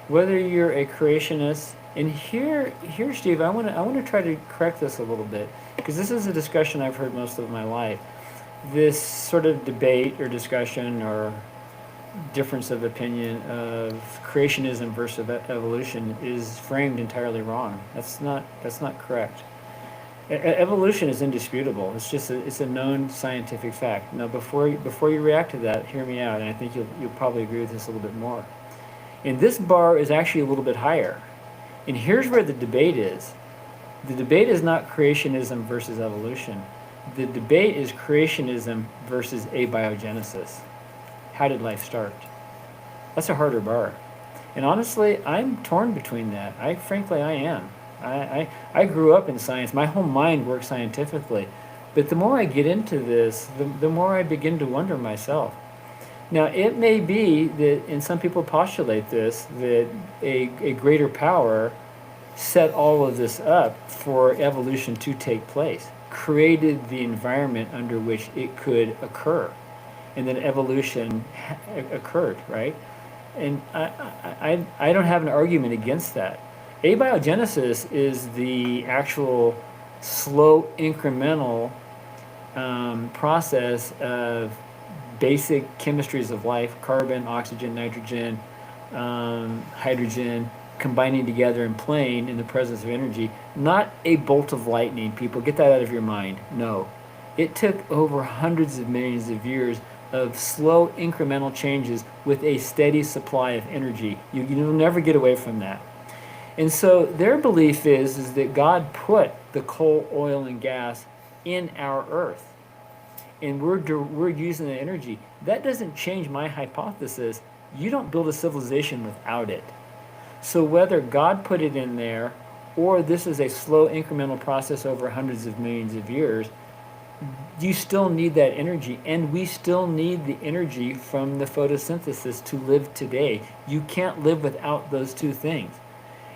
Whether you're a creationist, and here, Steve, I want to try to correct this a little bit, because this is a discussion I've heard most of my life. This sort of debate or discussion or difference of opinion of creationism versus evolution is framed entirely wrong. That's not correct. Evolution is indisputable. It's a known scientific fact. Now, before you react to that, hear me out, and I think you'll probably agree with this a little bit more. And this bar is actually a little bit higher. And here's where the debate is. The debate is not creationism versus evolution. The debate is creationism versus abiogenesis. How did life start? That's a harder bar. And honestly, I'm torn between that. Frankly, I am. I grew up in science. My whole mind works scientifically. But the more I get into this, the more I begin to wonder myself. Now, it may be that, and some people postulate this, that a greater power set all of this up for evolution to take place, created the environment under which it could occur, and then evolution occurred, right? And I don't have an argument against that. Abiogenesis is the actual slow incremental process of basic chemistries of life: carbon, oxygen, nitrogen, hydrogen, combining together and playing in the presence of energy. Not a bolt of lightning, people. Get that out of your mind. No. It took over hundreds of millions of years of slow incremental changes with a steady supply of energy. You'll never get away from that. And so their belief is that God put the coal, oil, and gas in our earth. And we're using the energy. That doesn't change my hypothesis. You don't build a civilization without it. So whether God put it in there, or this is a slow incremental process over hundreds of millions of years, you still need that energy. And we still need the energy from the photosynthesis to live today. You can't live without those two things.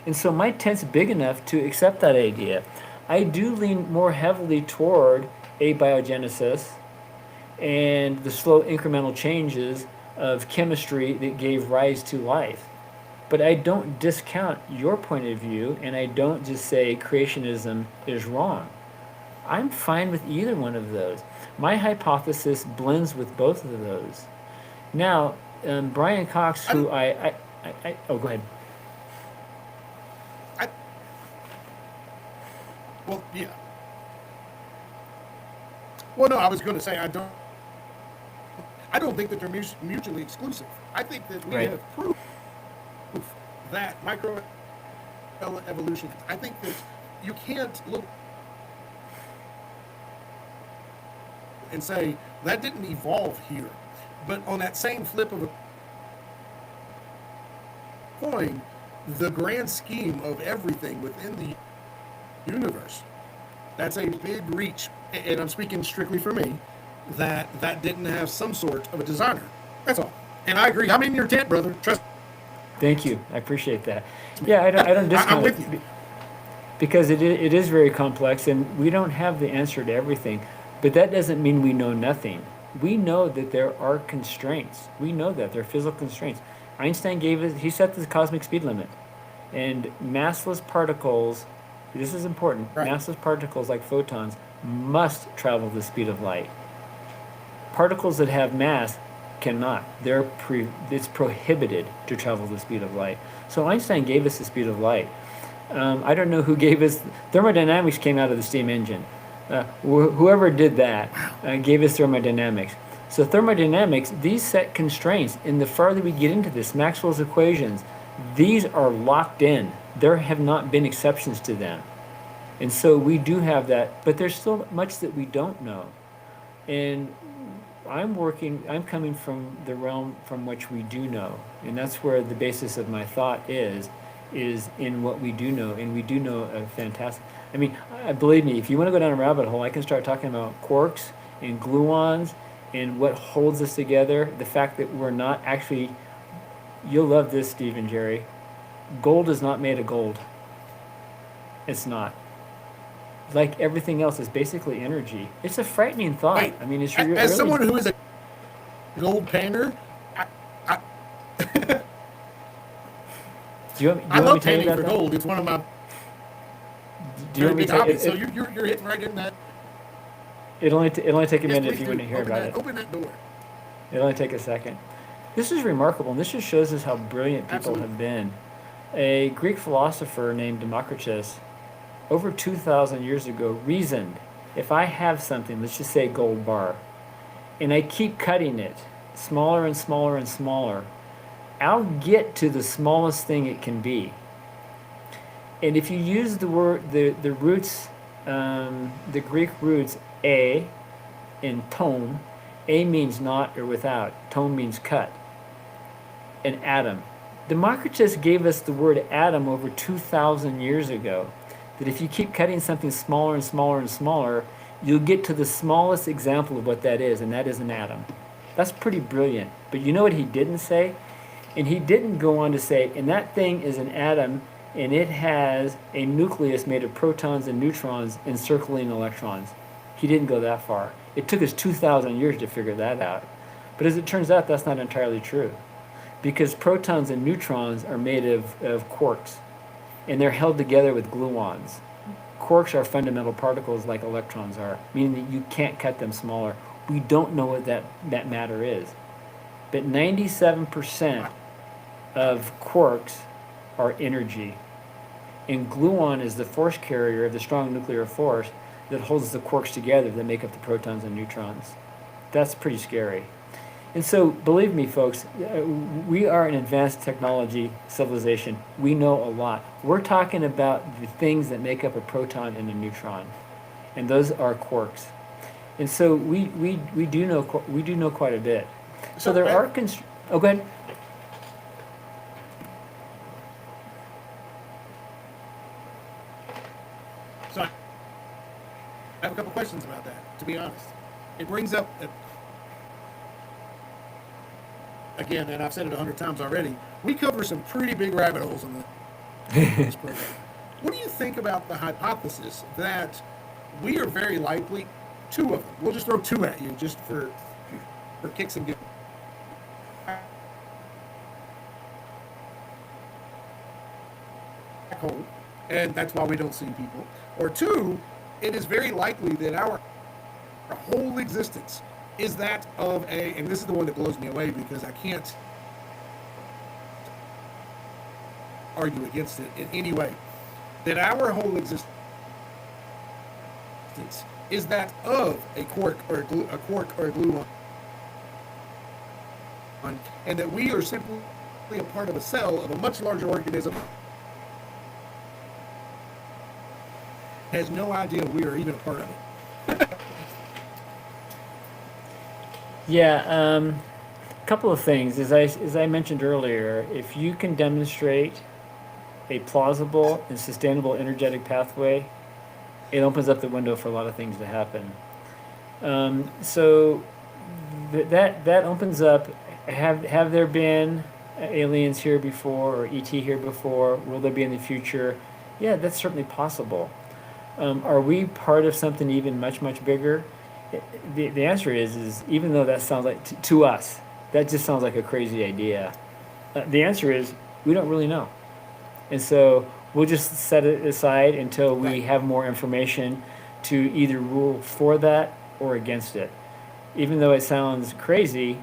And so my tent's big enough to accept that idea. I do lean more heavily toward abiogenesis and the slow incremental changes of chemistry that gave rise to life. But I don't discount your point of view, and I don't just say creationism is wrong. I'm fine with either one of those. My hypothesis blends with both of those. Now, Brian Cox, who oh, go ahead. Well, yeah. Well, no, I was going to say I don't think that they're mutually exclusive. I think that we have proof that microevolution. I think that you can't look and say that didn't evolve here, but on that same flip of a coin, the grand scheme of everything within the universe That's a big reach, and I'm speaking strictly for me, that didn't have some sort of a designer. That's all. And I agree. I'm in your tent, brother. Trust. Thank you. I appreciate that. Yeah, I don't discount I'm with it you. because it is very complex, and we don't have the answer to everything. But that doesn't mean we know nothing. We know that there are constraints. We know that there are physical constraints. Einstein he set the cosmic speed limit, and massless particles. This is important. Right. Massless particles like photons must travel the speed of light. Particles that have mass cannot. It's prohibited to travel the speed of light. So Einstein gave us the speed of light. I don't know who gave us. Thermodynamics came out of the steam engine. Whoever did that gave us thermodynamics. So thermodynamics, these set constraints. And the farther we get into this, Maxwell's equations, these are locked in. There have not been exceptions to them. And so we do have that, but there's still much that we don't know. And I'm coming from the realm from which we do know. And that's where the basis of my thought is in what we do know. And we do know a fantastic, I mean, believe me, if you want to go down a rabbit hole, I can start talking about quarks and gluons and what holds us together. The fact that we're not actually, you'll love this, Steve and Jerry, gold is not made of gold. It's not. Like everything else is basically energy. It's a frightening thought. Right. I mean, it's As really, someone who is a gold pander, do you want I me love to tell you panning about for that? gold. It's one of my Do you very want me big to tell you? hobbies. So you're hitting right in that. It'll only take a Yes, minute if please you do. want to hear Open about that, it. Open that door. It'll only take a second. This is remarkable, and this just shows us how brilliant people Absolutely. have been. A Greek philosopher named Democritus, over 2,000 years ago, reasoned, if I have something, let's just say a gold bar, and I keep cutting it smaller and smaller and smaller, I'll get to the smallest thing it can be. And if you use the word, the roots, the Greek roots a in tome, a means not or without, tome means cut, an atom. Democritus gave us the word atom over 2,000 years ago, that if you keep cutting something smaller and smaller and smaller, you'll get to the smallest example of what that is, and that is an atom. That's pretty brilliant. But you know what he didn't say? And he didn't go on to say, and that thing is an atom, and it has a nucleus made of protons and neutrons encircling electrons. He didn't go that far. It took us 2,000 years to figure that out. But as it turns out, that's not entirely true. Because protons and neutrons are made of quarks, and they're held together with gluons. Quarks are fundamental particles like electrons are, meaning that you can't cut them smaller. We don't know what that matter is. But 97% of quarks are energy. And gluon is the force carrier of the strong nuclear force that holds the quarks together that make up the protons and neutrons. That's pretty scary. And so, believe me, folks, we are an advanced technology civilization. We know a lot. We're talking about the things that make up a proton and a neutron, and those are quarks. And so we do know quite a bit. So there are oh, go ahead. So I have a couple questions about that, to be honest. It brings up, again, and I've said it 100 times already, we cover some pretty big rabbit holes in this program. What do you think about the hypothesis that we are very likely, two of them, we'll just throw two at you just for kicks and giggles. Black hole, and that's why we don't see people. Or two, it is very likely that our whole existence is that of a, and this is the one that blows me away because I can't argue against it in any way, that our whole existence is that of a quark or a gluon, and that we are simply a part of a cell of a much larger organism has no idea we are even a part of it. Yeah, a couple of things. As I mentioned earlier, if you can demonstrate a plausible and sustainable energetic pathway it opens up the window for a lot of things to happen. So that opens up. Have there been aliens here before, or ET here before? Will there be in the future? Yeah, that's certainly possible. Are we part of something even much bigger? The answer is even though that sounds like to us, that just sounds like a crazy idea. The answer is we don't really know, and so we'll just set it aside until we have more information to either rule for that or against it. Even though it sounds crazy,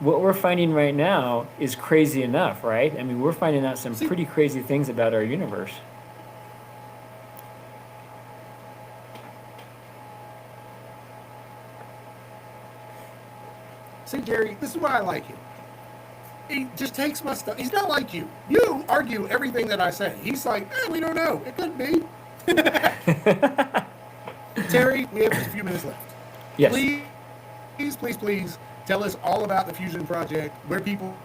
what we're finding right now is crazy enough, right? I mean, we're finding out some pretty crazy things about our universe. See, Jerry, this is why I like him. He just takes my stuff. He's not like you. You argue everything that I say. He's like, we don't know. It could be. Terry, we have just a few minutes left. Yes. Please tell us all about the Fusion Project, where people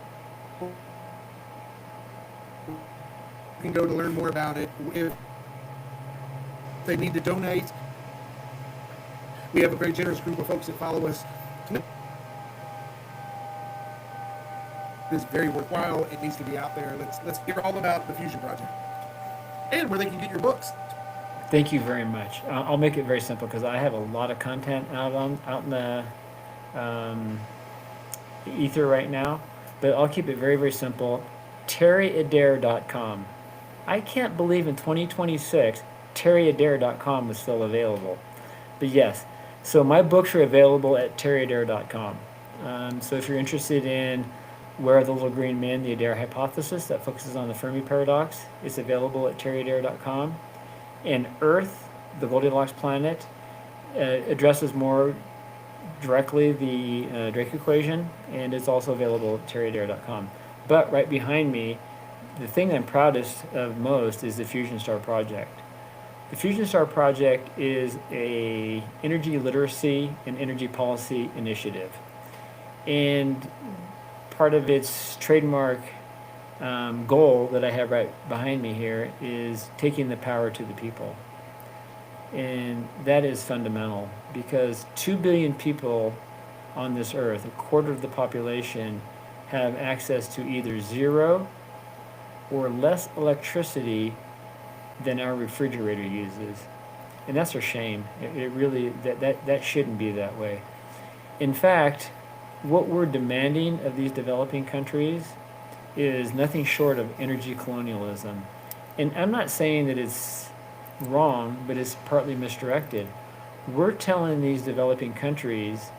can go to learn more about it, if they need to donate. We have a very generous group of folks that follow us. It's very worthwhile. It needs to be out there. Let's hear all about the Fusion Project and where they can get your books. Thank you very much. I'll make it very simple because I have a lot of content out in the ether right now, but I'll keep it very simple. TerryAdare.com. I can't believe in 2026 TerryAdare.com is still available, but yes. So my books are available at TerryAdare.com. So if you're interested in Where Are the Little Green Men, the Adair Hypothesis, that focuses on the Fermi Paradox, it's available at TerryAdare.com. And Earth, the Goldilocks Planet, addresses more directly the Drake equation, and it's also available at TerryAdare.com. But right behind me, the thing I'm proudest of most is the Fusion Star Project. The Fusion Star Project is a energy literacy and energy policy initiative. And part of its trademark goal that I have right behind me here is taking the power to the people. And that is fundamental because 2 billion people on this earth, a quarter of the population, have access to either zero or less electricity than our refrigerator uses. And that's a shame. It really, that shouldn't be that way. In fact, what we're demanding of these developing countries is nothing short of energy colonialism. And I'm not saying that it's wrong, but it's partly misdirected. We're telling these developing countries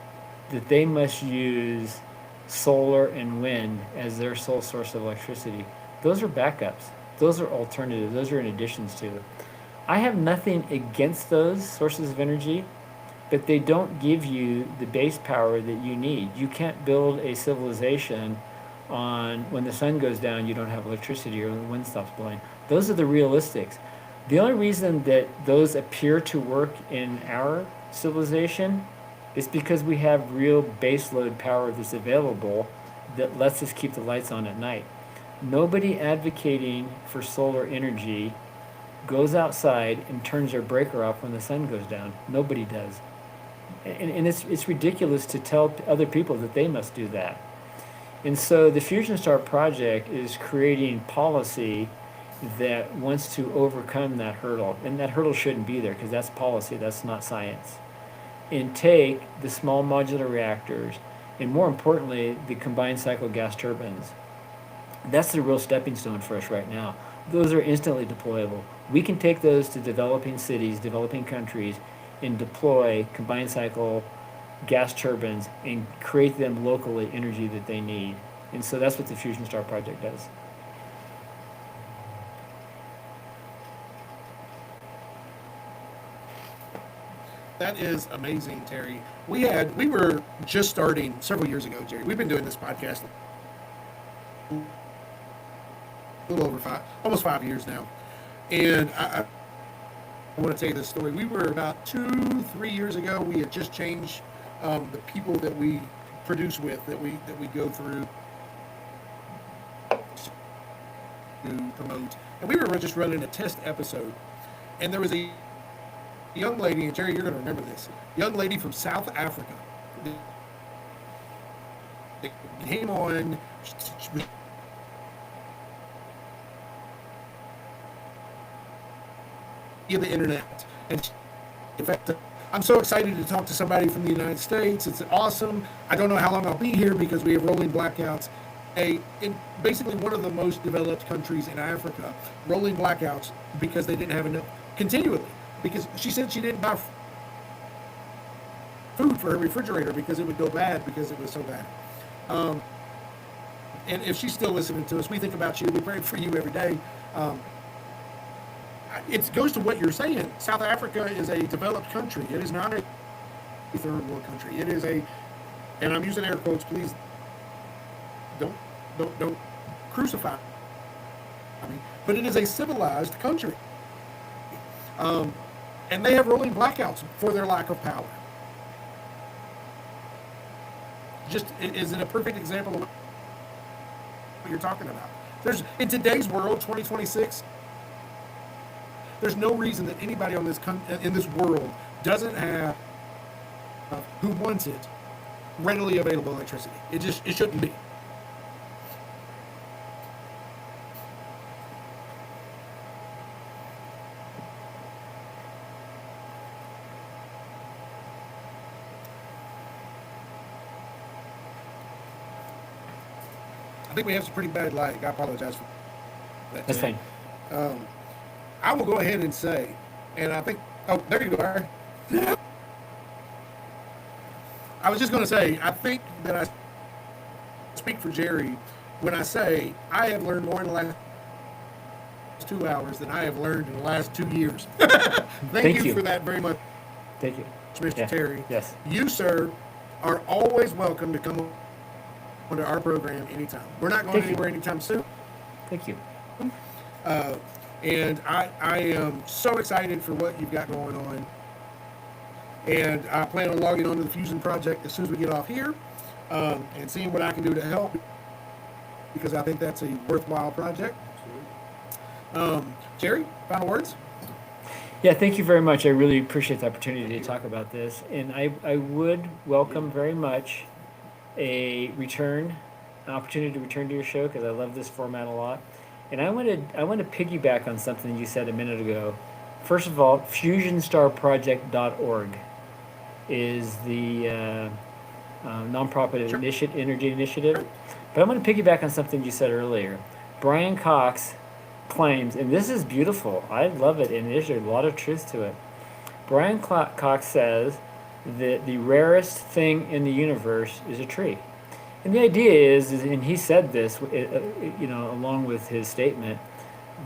that they must use solar and wind as their sole source of electricity. Those are backups. Those are alternatives. Those are in additions to. I have nothing against those sources of energy, but they don't give you the base power that you need. You can't build a civilization on when the sun goes down, you don't have electricity, or when the wind stops blowing. Those are the realistics. The only reason that those appear to work in our civilization is because we have real baseload power that's available that lets us keep the lights on at night. Nobody advocating for solar energy goes outside and turns their breaker off when the sun goes down. Nobody does. And it's ridiculous to tell other people that they must do that. And so the Fusion Star Project is creating policy that wants to overcome that hurdle. And that hurdle shouldn't be there because that's policy, that's not science. And take the small modular reactors and, more importantly, the combined cycle gas turbines. That's the real stepping stone for us right now. Those are instantly deployable. We can take those to developing cities, developing countries, and deploy combined cycle gas turbines and create them locally energy that they need. And so that's what the Fusion Star Project does. That is amazing, Terry. We were just starting several years ago, Jerry. We've been doing this podcast a little over almost 5 years now. And I want to tell you this story. We were about 2-3 years ago. We had just changed the people that we produce with, that we go through to promote. And we were just running a test episode. And there was a young lady, and Jerry, you're going to remember this, young lady from South Africa. They came on the internet, and in fact, I'm so excited to talk to somebody from the United States. It's awesome. I don't know how long I'll be here because we have rolling blackouts. In basically one of the most developed countries in Africa, rolling blackouts because they didn't have enough continually. Because she said she didn't buy food for her refrigerator because it would go bad because it was so bad. And if she's still listening to us, we think about you. We pray for you every day. It goes to what you're saying. South Africa is a developed country. It is not a third world country. It is a, and I'm using air quotes, please don't crucify me, but it is a civilized country. And they have rolling blackouts for their lack of power. Just is it a perfect example of what you're talking about? There's in today's world, 2026. There's no reason that anybody on in this world doesn't have who wants it readily available electricity. It shouldn't be. I think we have some pretty bad lag. I apologize for that. That's fine. I will go ahead and say, and I think, oh, there you are. I was just going to say, I think that I speak for Jerry when I say I have learned more in the last 2 hours than I have learned in the last 2 years. Thank you for that very much. Thank you, Mr. Terry. Yes. You, sir, are always welcome to come onto our program anytime. We're not going anywhere anytime soon. Thank you. And I am so excited for what you've got going on. And I plan on logging onto the Fusion Project as soon as we get off here and seeing what I can do to help, because I think that's a worthwhile project. Jerry, final words? Yeah, thank you very much. I really appreciate the opportunity to talk about this. And I would welcome very much an opportunity to return to your show, because I love this format a lot. And I want to piggyback on something you said a minute ago. First of all, fusionstarproject.org is the nonprofit energy initiative. But I want to piggyback on something you said earlier. Brian Cox claims, and this is beautiful, I love it, and there's a lot of truth to it. Brian Cox says that the rarest thing in the universe is a tree. And the idea is, and he said this, along with his statement,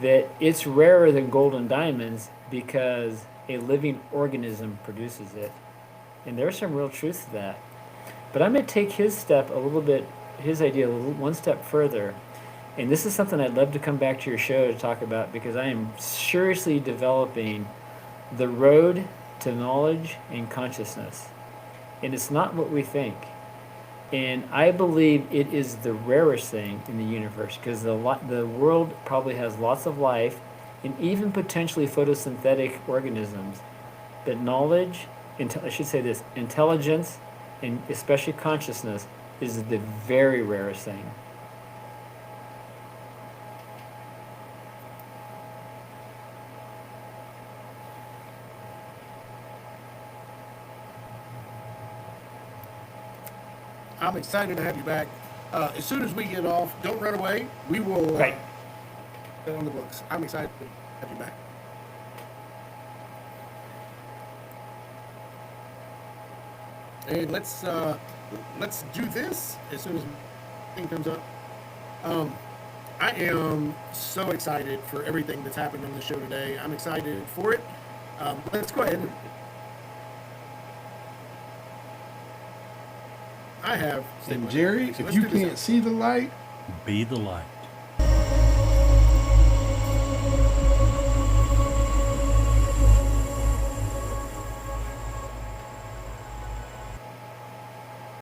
that it's rarer than gold and diamonds because a living organism produces it. And there's some real truth to that. But I'm going to take his idea one step further. And this is something I'd love to come back to your show to talk about, because I am seriously developing the road to knowledge and consciousness. And it's not what we think. And I believe it is the rarest thing in the universe, because the world probably has lots of life and even potentially photosynthetic organisms. But knowledge, intelligence, and especially consciousness, is the very rarest thing. I'm excited to have you back. As soon as we get off, don't run away. We will Right. get on the books. I'm excited to have you back. And let's do this as soon as the thing comes up. I am so excited for everything that's happened on the show today. I'm excited for it. Let's go ahead. I have. And Jerry, if you can't see the light, Be the light.